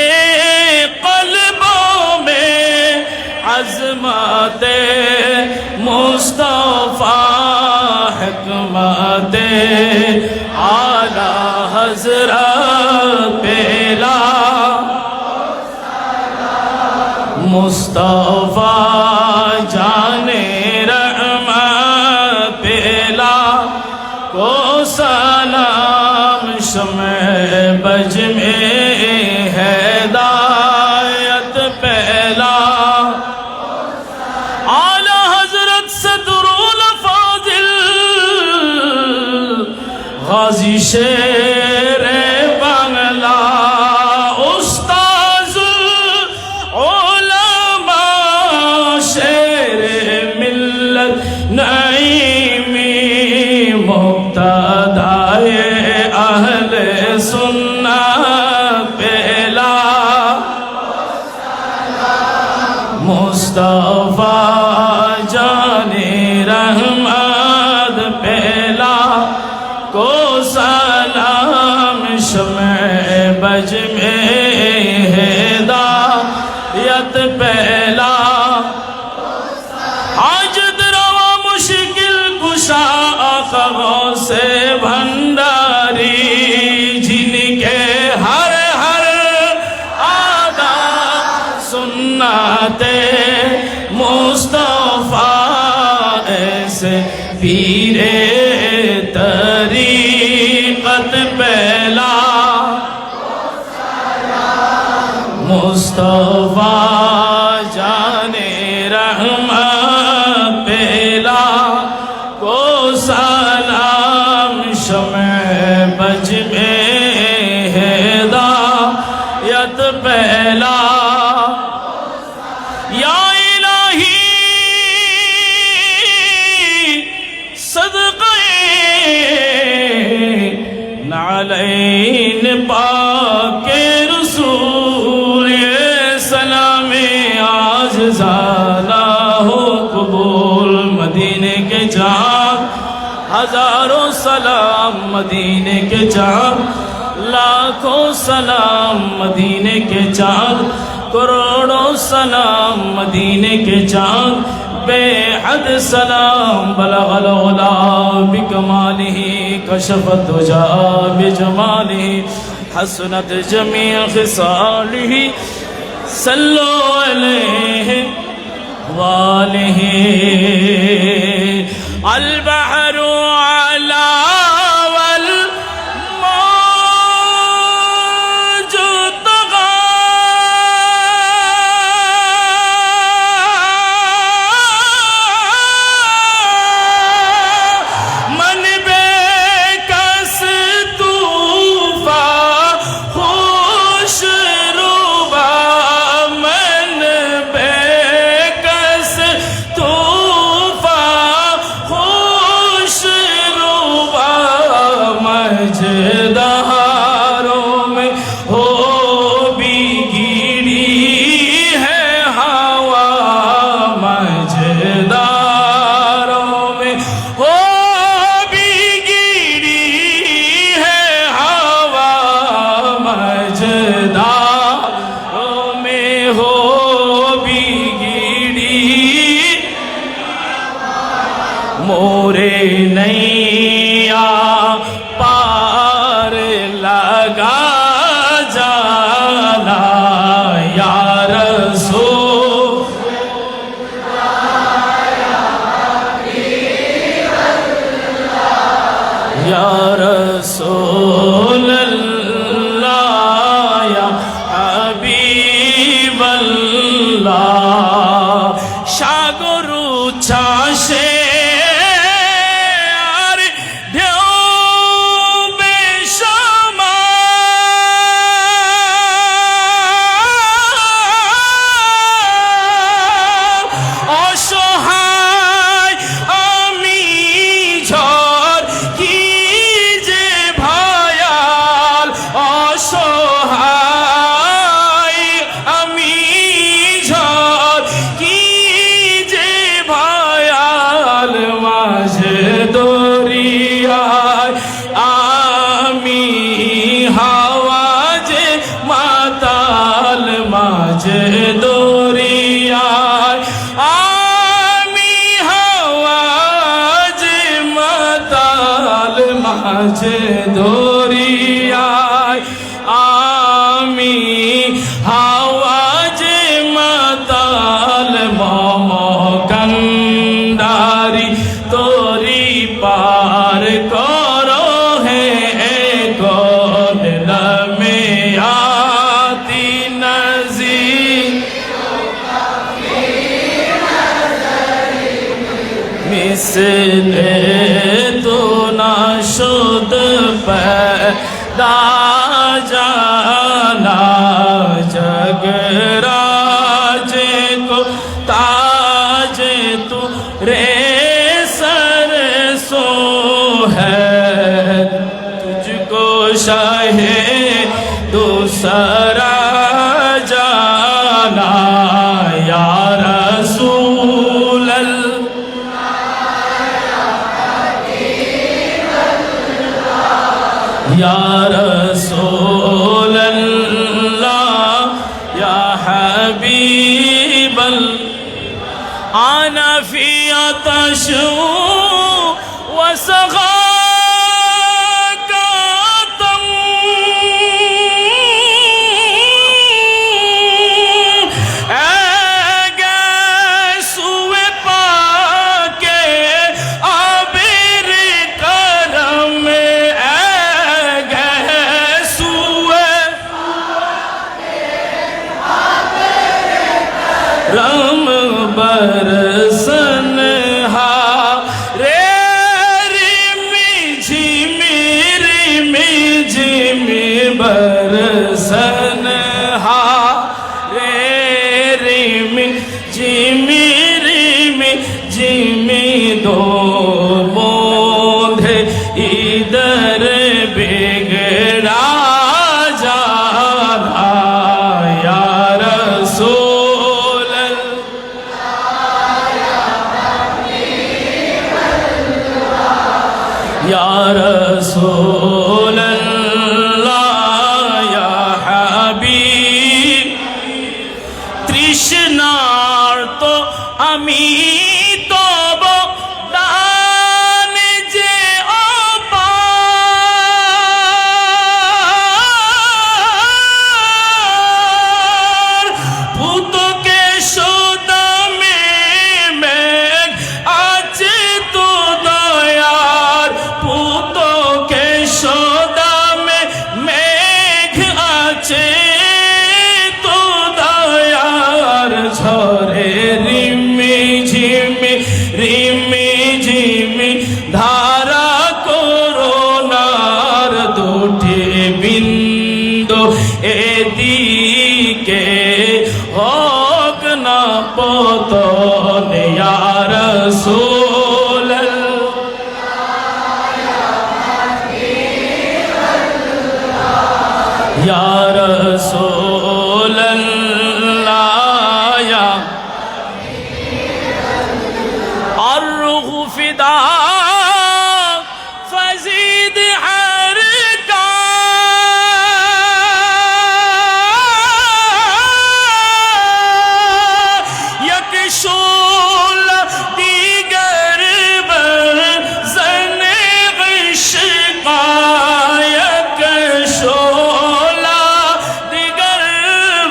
[SPEAKER 8] قلبوں میں عظمت مصطفیٰ حکمت اعلیٰ حضرت پہلا مصطفیٰ جان رحمت پہلا کو سلام شمع بج میں ہدایت پہلا اعلیٰ حضرت صدر الفاضل غازی شیر بنگلہ استاذ العلماء شیر ملت نعیمی مقتدائے اہل سنت پہلا مصطفیٰ جان رحمت پہلا کو سلام شمع بج میں ہدایت پہلا حاجت روا مشکل کشا آقا غوث بھنڈاری جن کے ہر ہر آدا سنت مصطفیٰ ایسے پیر طریقت پہلا مصطفیٰ جان رحمت پہلا کو سلام شمع بج میں ہدایت پہلا یا الہی صدقے نعلین پاک رسول سلام آجزا हजारों सलाम मदीने के चाँद, लाखों सलाम मदीने के चाँद, करोड़ों सलाम मदीने के चाँद, बेहद सलाम बलगल उला बिकमालिही कशफत दुजा बिजमालिही हसनत जमी खिसालिही सल्लो अलैहि वालिही अल बहरु अला वल मौजु तगा मन बेकस तूफा खुश रूबा मन बेकस तूफा खुश रूबा मजदारों में हो बिगड़ी है हवा मजदारों में हो बिगड़ी है हवा मजदारों में हो बिगड़ी मोरे नैया पार लगा जाना या रसूल या रसूल अल्लाह या हबीब अल्लाह সাগরু চাষে আর ঢেউ বেশামা অসহায় আমি ঝড় কি যে ভয়াল অসহায় আমি ঝড় কি যে ভয়াল মাঝে দরিয়ায় আমি হাওয়া যে মাতাল মাঝে দরিয়ায় আমি হাওয়া যে মাতাল মাঝে দরিয়ায় আমি হাওয়া যে মাতাল মমকান্দারি তোরি পার করো হে কোন লমে আতি নজীর मिसले तो ना शुद पैदा जाना जगराजे को ताजे तू रे सर सो है तुझको शाहे दूसरा जाना या रसूल या रसूल अल्लाह या हबीब आना फी आतश व सगा रम बरसन हा रे रिमी झिमी बरसन हा रे रिमी झिमी दो बूंदे इधर बिगड़ा जाना या रसूल یا رسول اللہ یا হাবিব তৃষ্ণার তো আমি তব দান যে অপার পুতকে সুদামে মেঘ আছে তো দয়ার পুতকে সুদামে মেঘ আছে তো দয়ার ঝরে রিমি ঝিমি ধারা করোনার দুটি বিন্দু এদিকে হোক না পতন ইয়া রাসূল ইয়া রাসূল ইয়া الروح فداك فزيد حركة يكشول دیگر بر زن عشقا يكشول دیگر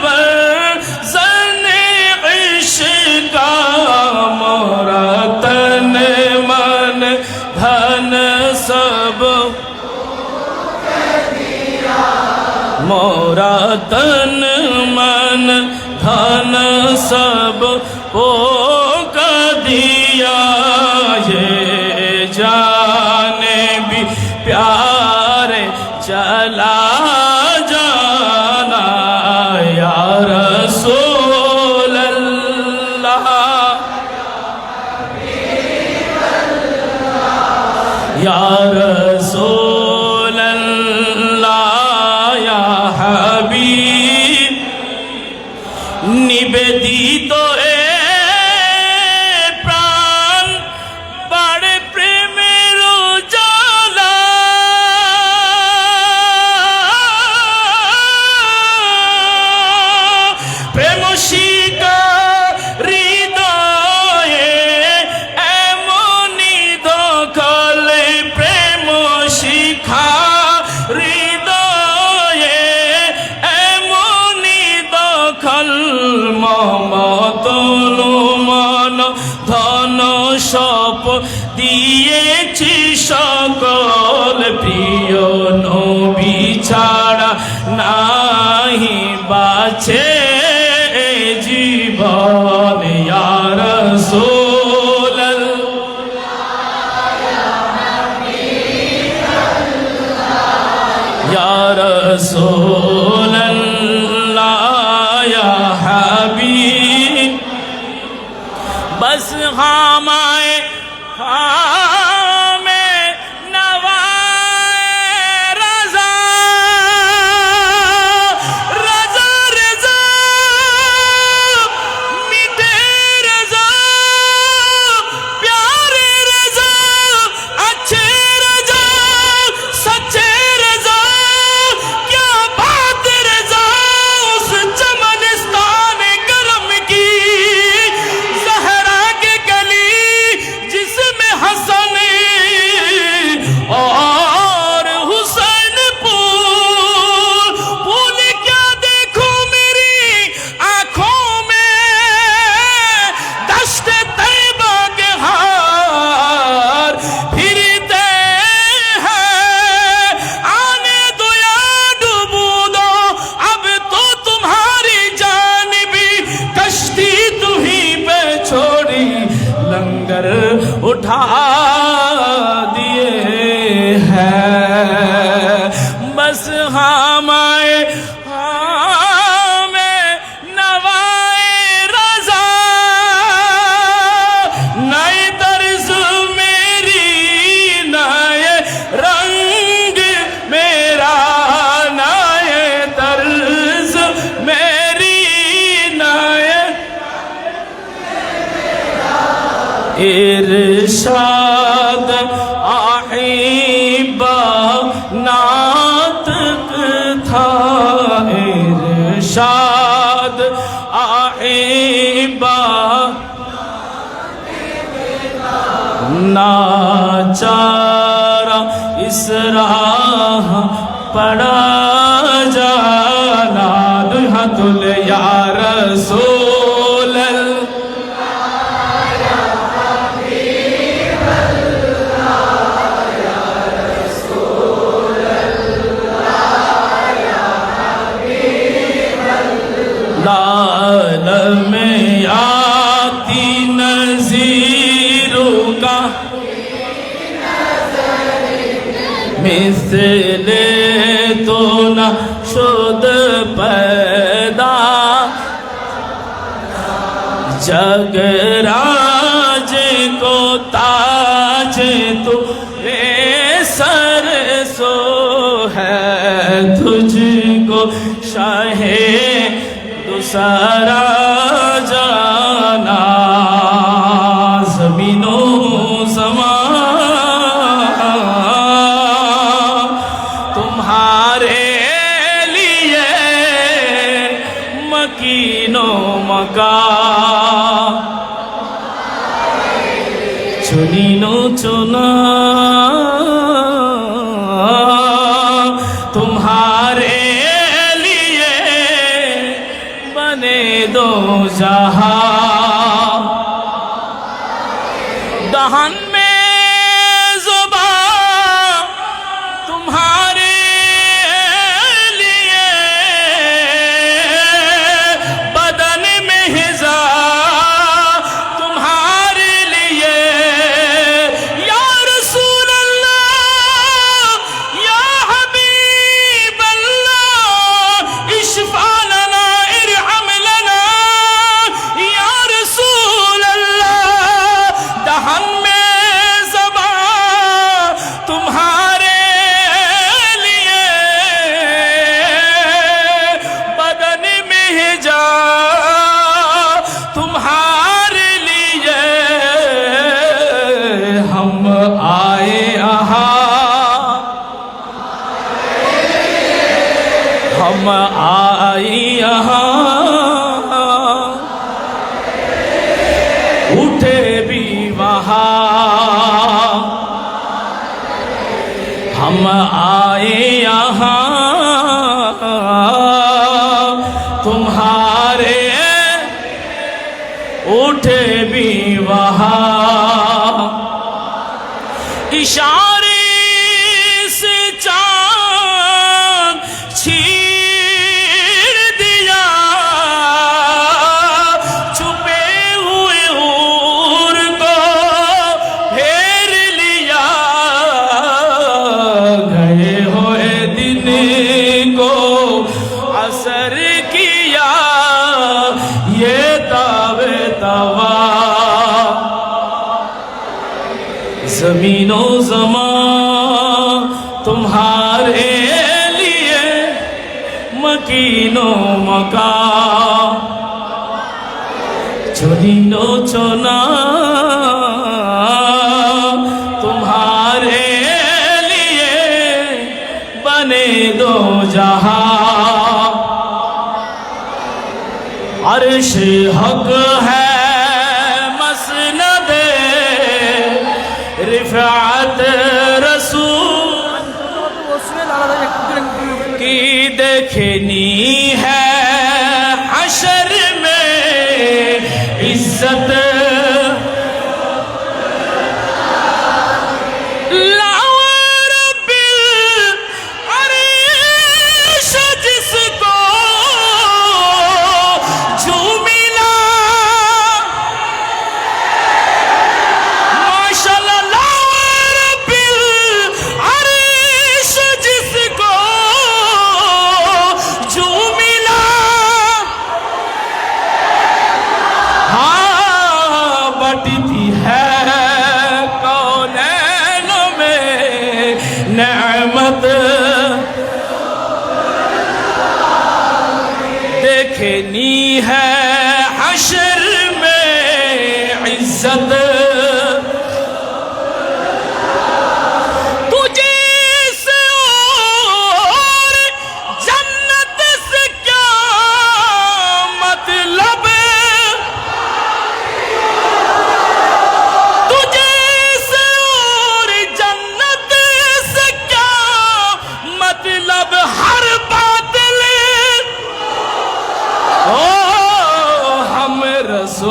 [SPEAKER 8] بر زن عشقا مورا تن من دھن سب مورا تن من دھن سب کو دیا یہ جانے بھی پیارے چلا جانا یا رسول اللہ یا رسول اللہ یا حبیب নিবেদিত এ প্রাণ বাড়ে প্রেমের জ্বালা প্রেম শিকা হৃদয়ে এমনি দখলে প্রেম শিখা হৃদয়ে এমনি দখল মমতনু মন ধন সপ দিয়েছি সকল প্রিয় নবী ছাড়া নাহি বাছে জীবন ইয়া রাসূল ইয়া রাসূল ইয়া হাবিব بس ہمائے ہمیں نوائے رضا رضا رضا میٹھے رضا پیارے رضا اچھے رضا سچے رضا کیا بات رضا اس چمنستان کرم کی زہرا کے گلی جس میں حسن اور حسین پھول کیا دیکھوں میری آنکھوں میں دشت طیبہ کے ہار پھرتے ہیں آنے دو یا ڈوبو دو اب تو تمہاری جانبی کشتی تمہیں پہ چھوڑی لنگر اٹھا دیے ہیں بس ہمائے ہمیں نوائے رضا نئے طرز میری نئے رنگ میرا نئے طرز میری نئے ارشاد احبا ناطق تھا ارشاد احبا ناچارا اس راہ پڑا جانا دہت یا رسول عالم آتی نذیروں کا مثل تو نہ شد پیدا جگ راج کو تاج تو سر سو ہے تجھ کو شاہ دوسرا جانا زمین و زمان تمہارے لیے مکین و مکان چنین و چنا تمہارے لیے بنے دو جہاں دہن میں زبان تمہارے لیے بدن میں ہزا تمہارے لیے یا رسول اللہ یا حبیب اللہ اشفع لنا ارحم لنا یا رسول اللہ دہن میں زبان تمہارے لیے بدن میں ہجا تمہارے لیے ہم آئے یہاں ہم آئے یہاں اٹھے بھی وہاں ہم آئے یہاں تمہارے اٹھے بھی وہاں اشارے سے چاند چھیر دیا چھپے ہوئے حور کو پھیر لیا گئے ہوئے دن کو اثر کیا یہ تاوے توا زمین و زمان تمہارے لیے مکین و مکان چنین و چنا تمہارے لیے بنے دو جہاں عرش حق ہے مسند رفعت رسول کی دیکھنی ہے حشر میں عزت نعمت دیکھنی ہے حشر میں عزت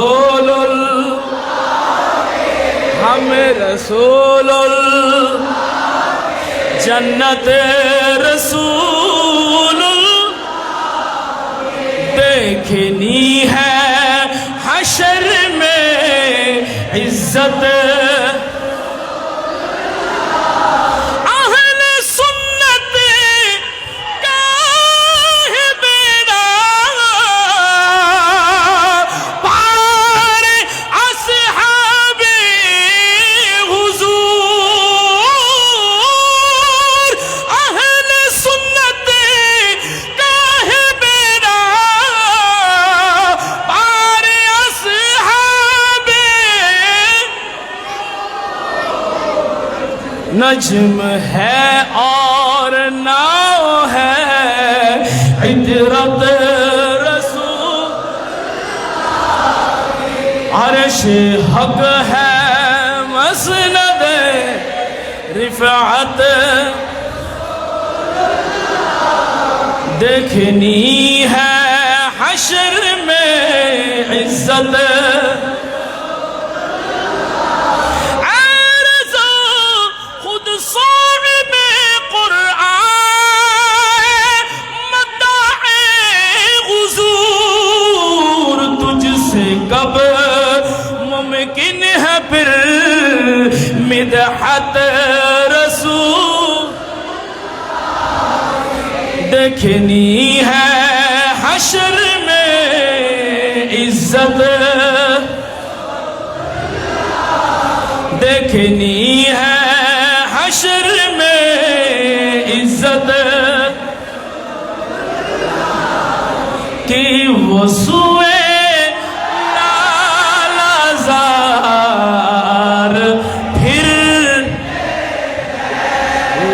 [SPEAKER 8] رسول ہم رسول جنت رسول دیکھنی ہے حشر میں عزت اہل سنت کا ہے بیڑا پار اصحاب حضور اہل سنت کا ہے بیڑا پار اصحاب نجم ہے اور ناؤ ہے عطرت رسول عرش حق ہے مسند رفعت دیکھنی ہے حشر میں عزت خود صاحب قرآن مداح حضور تجھ سے کب ممکن ہے پھر مدحت رسول دیکھنی ہے حشر میں عزت دیکھنی ہے حشر میں عزت کی وسوئے لالازار پھر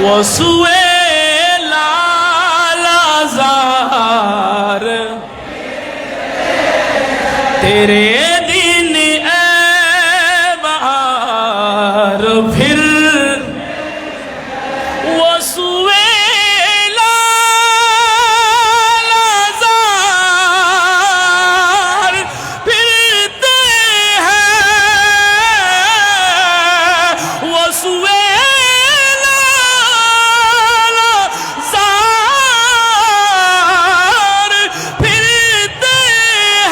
[SPEAKER 8] وسوئے لالازار تیرے دن اے بہار پھر وسوئے لالازار پھرتے ہیں وسوئے لالازار پھرتے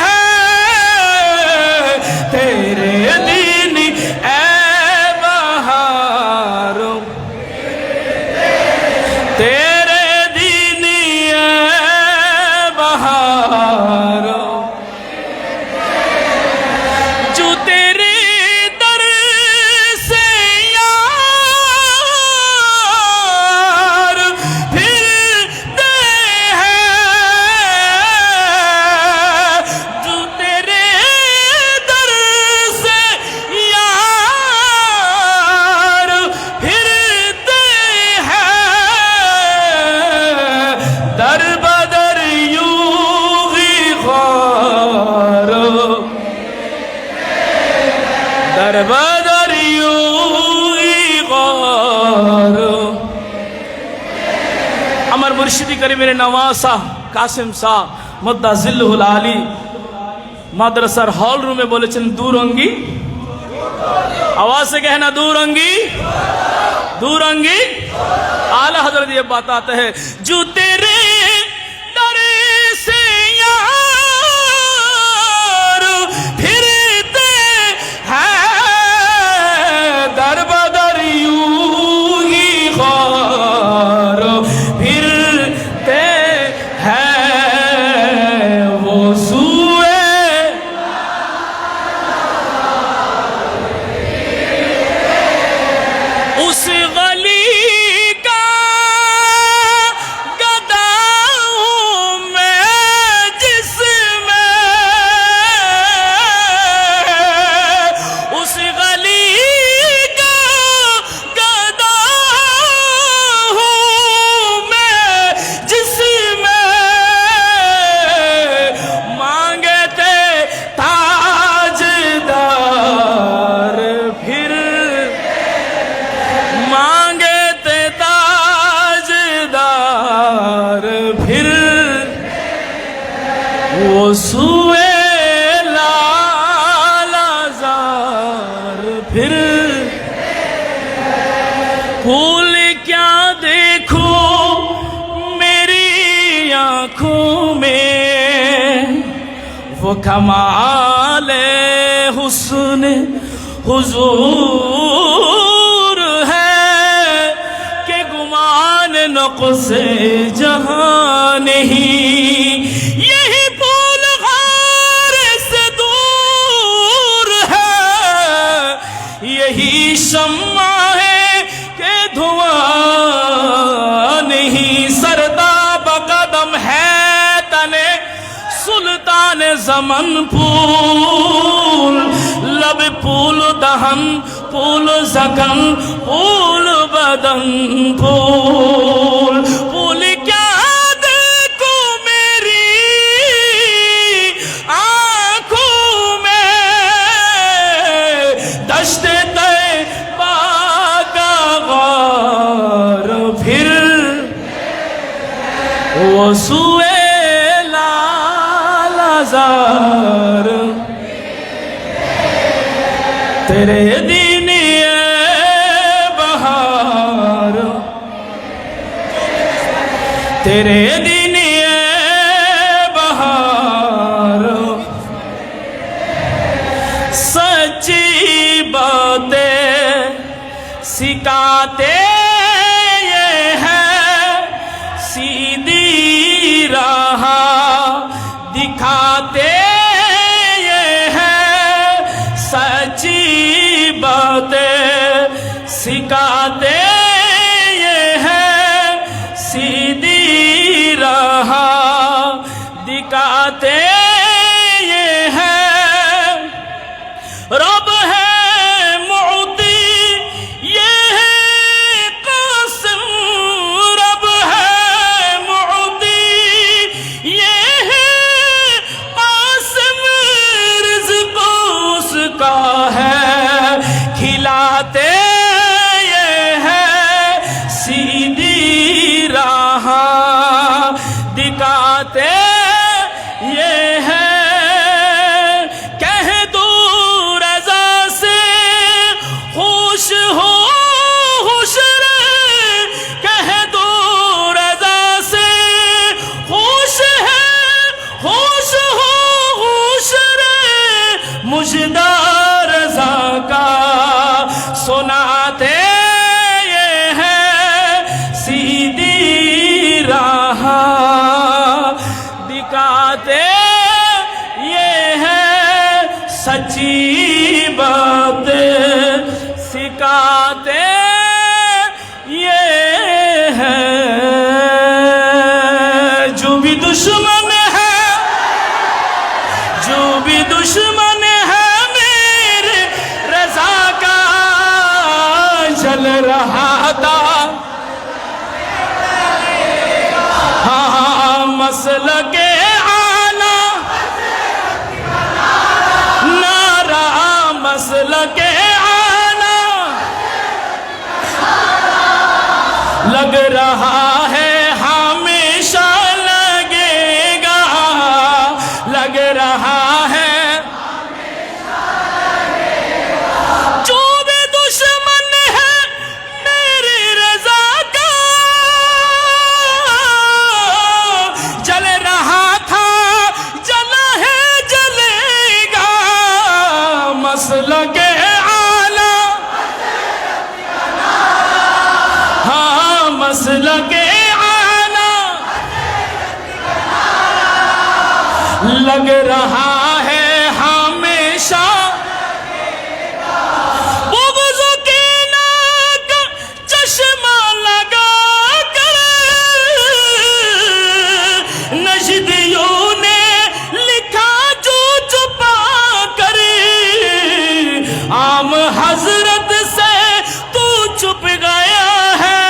[SPEAKER 8] ہیں تیرے دن اے بہار تیرے دن اے بہار جو تیرے در سے یار پھرتے ہیں جو تیرے در سے یار پھرتے ہیں در بدر یوں ہی غار در بدر یوں ہی غار আমার মুর্শিদি করিমের নওয়াসা কাসেম শাহ মুদ্দা জিল্লুল আলী মাদ্রাসার হল রুমে বলেছেন দুরঙ্গি आवाज से कहना दूरंगी दूरंगी आला हजरत ये बताते हैं जो तेरे दर से यार फिरते हैं दर बदर यूं ही खार फिरते हैं वो सुए उस गली का गदा وہ کمال حسن حضور ہے کہ گمان نقص جہاں نہیں. یہی پھول غار سے دور ہے, یہی شمع ہے کہ دھواں نہیں. سرداب قدم ہے تنے سلطان زمن پھول, لب پھول دہن پھول زکن پھول بدن پھول. پھول کیا دیکھوں میری آنکھوں میں, دشت طیبہ کا غار پھر وہ سوئے لالازار. تیرے دین بہار, تیرے دین بہار, سچی باتیں سکھاتے یہ ہے, سیدھی راہ دکھاتے یہ ہے, سچی باتیں سکھاتے یہ ہے, سیدھی راہ دکھاتے یہ ہے. رب ہے معطی یہ ہے قاسم, رب ہے معطی یہ ہے قاسم, رزق اس کا ہے کھلاتے یہ ہے, سیدھی راہ دکھاتے یہ ہے. کہہ دو رضا سے خوش ہو خوش رہے, کہہ دو رضا سے خوش ہے خوش ہو خوش رہے, مجدہ رضا کا سناتے یہ ہے, سیدھی راہ دکھاتے یہ ہے, سچی بات سکھاتے یہ ہے. جو بھی دشمن ہے, جو بھی دشمن ہے میرے رضا کا جل رہا تھا, ہاں مسلک اعلیٰ نعرہ مسلک اعلیٰ لگ رہا ہے, ہمیشہ لگے گا, لگ رہا ہے. جو بھی دشمن ہے میری رضا کا جل رہا تھا, جلا ہے جلے گا, مسلک اعلیٰ, ہاں مسلک اعلیٰ لگ رہا ہے ہمیشہ. بغض کی ناک چشمہ لگا کر نجدیوں نے لکھا جو چھپا کر, عام حضرت سے تو چھپ گیا ہے,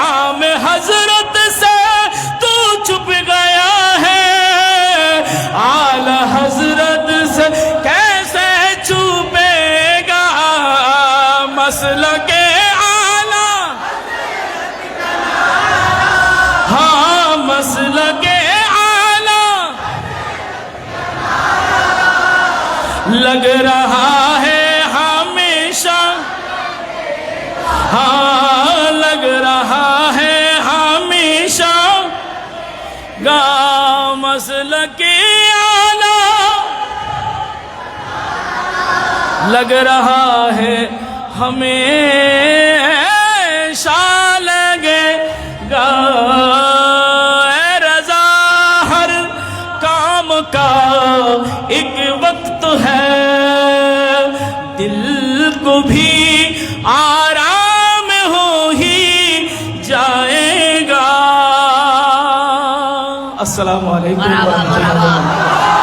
[SPEAKER 8] عام حضرت سے تو چھپ گیا ہے, اعلی حضرت سے کیسے چھپے گا, مسلک اعلیٰ, ہاں مسلک اعلیٰ لگ رہا ہے ہمیشہ, ہاں لگ رہا ہے ہمیشہ, گا مسلک اعلیٰ लग रहा है हमेशा लगेगा रज़ा हर काम का एक वक्त है दिल को भी आराम हो ही जाएगा अस्सलामु अलैकुम व रहमतुल्लाह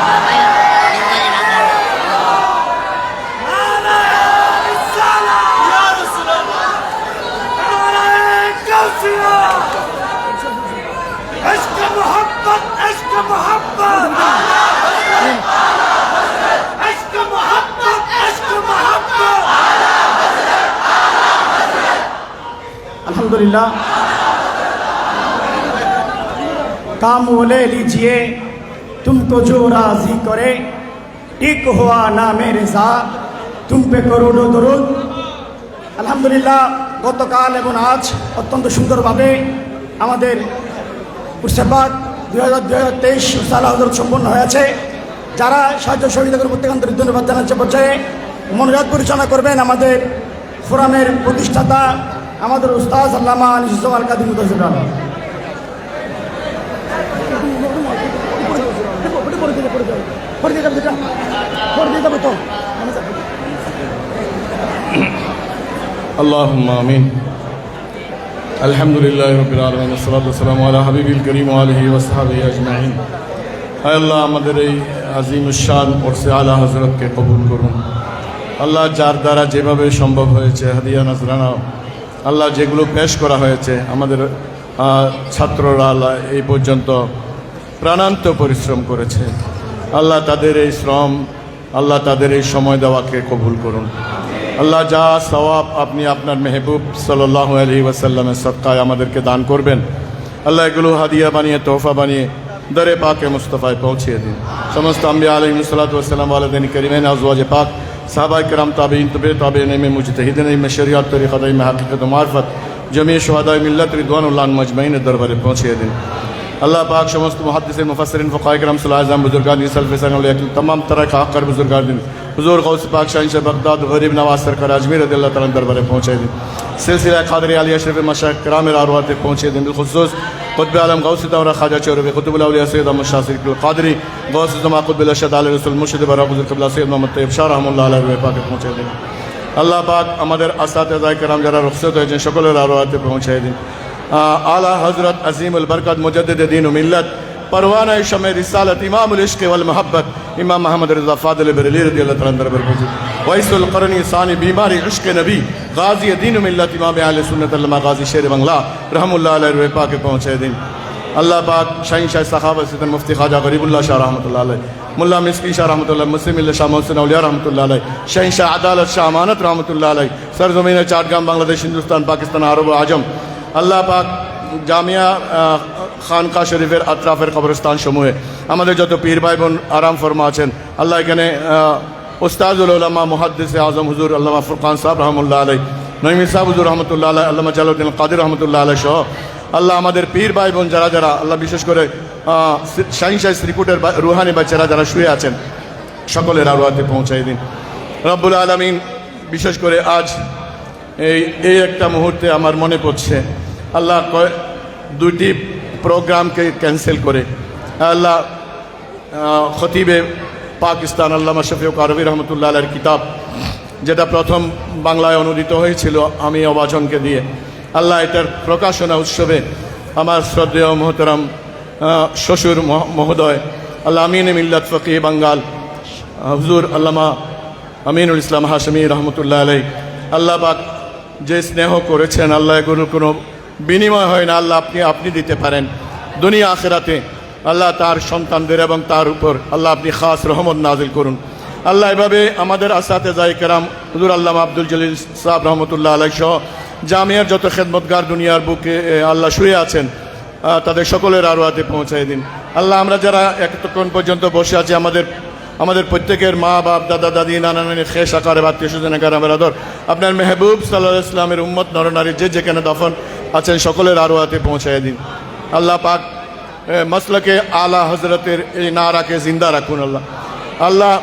[SPEAKER 9] अल्हम्दुलिल्लाह काम वो ले लीजिए तुमको जो राजी करे टिक हुआ ना मेरे साथ तुम पे करोड़ों दरूद আলহামদুলিল্লাহ গতকাল এবং আজ অত্যন্ত সুন্দরভাবে আমাদের উৎসবাদ 2023 সাল হজরত সম্পন্ন হয়েছে যারা সাহায্য সহযোগিতা করে প্রত্যেক আন্তরিক ধন্যবাদ জানাচ্ছে পর্যায়ে মনোজাত পরিচালনা করবেন আমাদের ফোরামের প্রতিষ্ঠাতা আমাদের উস্তাদ আল্লামা আনিসুজ্জামান আল কাদির মুতাসির
[SPEAKER 7] اللهم آمين الحمد لله رب العالمين والصلاة والسلام على حبيبه الكريم وآله وصحبه أجمعين আয় আল্লাহ আমাদের এই আজিম শান ওরসে আলা হযরতকে কবুল করুন আল্লাহ যার দ্বারা যেভাবে সম্ভব হয়েছে হাদিয়া নজরানা আল্লাহ যেগুলো পেশ করা হয়েছে আমাদের ছাত্ররা আল্লাহ এই পর্যন্ত প্রাণান্ত পরিশ্রম করেছে আল্লাহ তাদের এই শ্রম আল্লাহ তাদের এই সময় দেওয়াকে কবুল করুন আল্লাহ যা সওয়াব আপনি আপনার মেহবুব সাল্লাল্লাহু আলাইহি ওয়াসাল্লামের সদকায় আমাদেরকে দান করবেন আল্লাহ এগুলো হাদিয়া বানিয়ে তোহফা বানিয়ে দরে পাকে মুস্তফায় পৌঁছিয়ে দিন সমস্ত আম্বিয়া আলাইহিমুসসালাতু ওয়াসসালাম ওয়ালাদিন কারিমিন আজওয়াজ পাক সাহাবায়ে কেরাম তাবেঈন তাবেঈন में मुजतहिदीन में शरीयत तरीक़त में हकीकत मार्फत जमी शुहदाए मिल्लत रिदवानुल्लाह मजमईन दरबारे पहुँचिए दिन अल्लाह पाक समस्त मुहद्दिसिन मुफस्सिरिन फ़ुक़हाए किराम सलाह आज़म बुजुर्गान सल्फ़ सालिह तमाम तरह का हक़ बुजुर्गान दिन हुज़ूर गौस पाक शहंशाह बगदाद गरीब नवाज सरकार अजमेर रज़ियल्लाहु ताला दरबारे पहुँचे दिन सिलसिला क़ादरी आलिया शरीफ मशाइख़ किराम अरवाह तक पहुँचे दिन बिलख़ुसूस क़ुत्ब आलम गौस दौरा ख्वाजा चौरवी क़ुतुबुल औलिया सैयद अहमद शाह सिद्दीक़ क़ादरी गौस ज़मा क़ुत्बुल अरशद आले रसूल मुर्शिद बरा हुज़ूर क़िबला सैयद मोहम्मद तैयब शाह रहमतुल्लाह अलैहि पाक पहुँचे दिन আল্লাহ পাক আমাদের আসাতেজায়ে কেরাম যারা রুখসত হয়েছেন সকলের আরওয়াতে পৌঁছে দিন আলা হযরত আজিমুল বরকত মুজাদ্দিদ দ্বীন ও মিল্লাত परवाना शमे रिसालत इमामुल इश्क वल मोहब्बत इमाम मोहम्मद रज़ा फादिल बरेली रज़ियल्लाहु ताला दरबार पहुँचे वैसुल क़रनी सानी बीमारी इश्क नबी गाजी दीन मिल्लत इमाम अहले सुन्नत अल्लामा गाजी शेर बंगला रहमुल्लाह अलैहि पाक पहुँचे दिन अल्लाह पाक शहंशाह सखावत सिद्दीक़ मुफ्ती ख्वाजा गरीबुल्लाह शाह रहमतुल्लाह अलैह मुल्ला मिस्की शाह रहमतुल्लाह मुस्लिम शाह मोहसिन औलिया रहमतुल्लाह अलैह शहंशाह अदालत शाह अमानत रहमतुल्लाह अलैह सरज़मीन चाटगाम बांग्लादेश हिंदुस्तान पाकिस्तान अरब व आजम अल्लाह पाक জামিয়া খানকা শরীফের আত্রাফের কবরস্থান সমূহে আমাদের যত পীর ভাই বোন আরাম ফরমা আছেন আল্লাহ এখানে উস্তাদুল উলামা মুহাদ্দিস আজম হুজুর আল্লামা ফুরকান সাহেব রহমতুল্লাহ আলাই নঈমি সাহেব হুজুর রহমতুল্লাহ আলাই আল্লামা জালালউদ্দিন কাদের রহমতুল্লাহ আলাই সহ আল্লাহ আমাদের পীর ভাই বোন যারা যারা আল্লাহ বিশেষ করে শাহিনশাহ শ্রীকুটের রুহানি বাচ্চারা যারা শুয়ে আছেন সকলের আরওয়াতে পৌঁছাই দিন রব্বুল আলামিন বিশেষ করে আজ এই একটা মুহূর্তে আমার মনে পড়ছে আল্লাহ দুটি প্রোগ্রামকে ক্যান্সেল করে আল্লাহ খতিবে পাকিস্তান আল্লামা শফিউক আরবি রহমতুল্লাহ আলাইহির কিতাব যেটা প্রথম বাংলায় অনুদিত হয়েছিল আমি অবাচনকে দিয়ে আল্লাহ এটার প্রকাশনা উৎসবে আমার শ্রদ্ধেয় মোহতরম শ্বশুর মহোদয় আল্লাহ আমিন মিল্লাত ফকিহ বাঙ্গাল হুজুর আল্লামা আমিনুল ইসলাম হাশমি রহমতুল্লাহ আলাইহি আল্লাহ পাক যে স্নেহ করেছেন আল্লাহ এগুলোর কোনো বিনিময় হয় না আল্লাহ আপনি দিতে পারেন দুনিয়া আখিরাতে আল্লাহ তার সন্তানদের এবং তার উপর আল্লাহ আপনি খাস রহমত নাজিল করুন আল্লাহ এভাবে আমাদের আসাতেজায়ে কেরাম হুজুর আল্লামা আব্দুল জলিল সাহেব রহমতুল্লাহ আলাইহি সহ জামিয়ার যত খেদমতগার দুনিয়ার বুকে আল্লাহ শুয়ে আছেন তাদের সকলের আরওয়াতে পৌঁছায় দিন আল্লাহ আমরা যারা এতক্ষণ পর্যন্ত বসে আছি আমাদের প্রত্যেকের মা বাপ দাদা দাদি নানা নানি খেস আকারে আত্মীয় স্বজন গ্রামের আদর আপনার মেহবুব সাল্লাল্লাহু আলাইহি ইসলামের উম্মত নরনারী যে যেখানে দফন আছেন সকলের আরওয়াতে পৌঁছায় দিন আল্লাহ পাক মাসলাকে আলা হজরতের এই নারাকে জিন্দা রাখুন আল্লাহ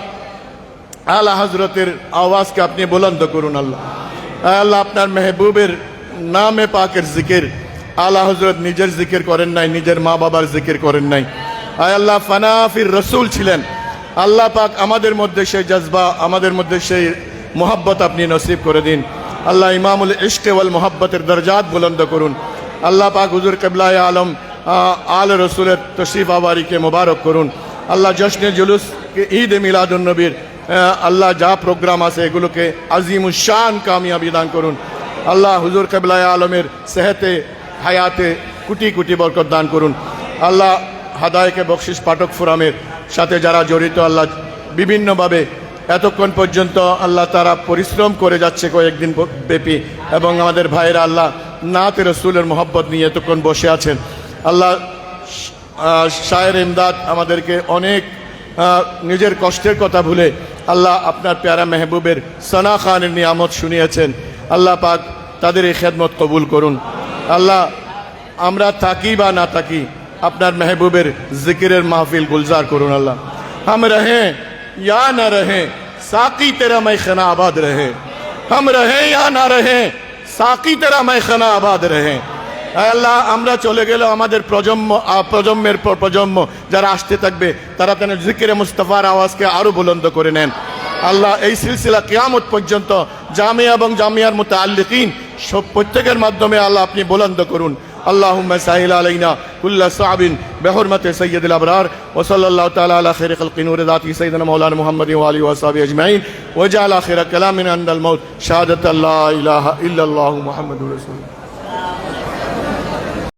[SPEAKER 7] আলা হজরতের আওয়াজকে আপনি বুলন্দ করুন আল্লাহ। আল্লাহ আপনার মেহবুবের নামে পাকের জিকির আলা হজরত নিজের জিকির করেন নাই, নিজের মা বাবার জিকির করেন নাই। আয় আল্লাহ ফানাফির রসুল ছিলেন। আল্লাহ পাক আমাদের মধ্যে সেই জজবা, আমাদের মধ্যে সেই মোহাব্বত আপনি নসিব করে দিন আল্লাহ। ইমামুল ইশকে ওয়াল মোহাব্বতের দরজাত বুলন্দ করুন আল্লাহ পাক। হুজুর কিবলায়ে আলম আল রসুলের তশরিফ আওয়ারিকে মুবারক করুন আল্লাহ। জশ্নে জুলুস ঈদ মিলাদুন নবীর আল্লাহ যা প্রোগ্রাম আছে এগুলোকে আজিমুশান কামিয়াবি দান করুন আল্লাহ। হুজুর কিবলায়ে আলমের সেহতে হায়াতে কোটি কোটি বরকত দান করুন আল্লাহ। হাদায়েকে বকশিস পাঠক ফোরামের সাথে যারা জড়িত আল্লাহ বিভিন্নভাবে এতক্ষণ পর্যন্ত আল্লাহ তারা পরিশ্রম করে যাচ্ছে কয়েকদিন ব্যাপী, এবং আমাদের ভাইয়েরা আল্লাহ নাতে রসুলের মোহব্বত নিয়ে এতক্ষণ বসে আছেন আল্লাহ। শায়ের ইমদাদ আমাদেরকে অনেক নিজের কষ্টের কথা ভুলে আল্লাহ আপনার প্যারা মেহবুবের সনা খানের নিয়ামত শুনিয়েছেন আল্লাহ পাক। তাদের এই খেদমত কবুল করুন আল্লাহ। আমরা থাকি বা না থাকি আপনার মেহবুবের জিকিরের মাহফিল গুলজার করুন আল্লাহ। हम रहें या न रहें साकी तेरा मैखाना आबाद रहे। हम रहें या ना रहें साकी तेरा मैखाना आबाद रहे। আল্লাহ আমরা চলে গেলে আমাদের প্রজন্মের পর প্রজন্ম যারা আসতে থাকবে তারা যেন জিকিরে মুস্তাফার আওয়াজকে আরো বুলন্দ করে নেন আল্লাহ। এই সিলসিলা কিয়ামত পর্যন্ত জামিয়া এবং জামিয়ার মুতাআল্লিকিন সব প্রত্যেকের মাধ্যমে আল্লাহ আপনি বুলন্দ করুন। اللهم سهل علينا كل صعب بحرمة سيد الأبرار وصلى الله تعالى على خير خلق نور ذاته سيدنا مولانا محمد وآله وصحبه أجمعين وجعل آخر كلامنا عند الموت شهادة لا إله إلا الله محمد رسول الله.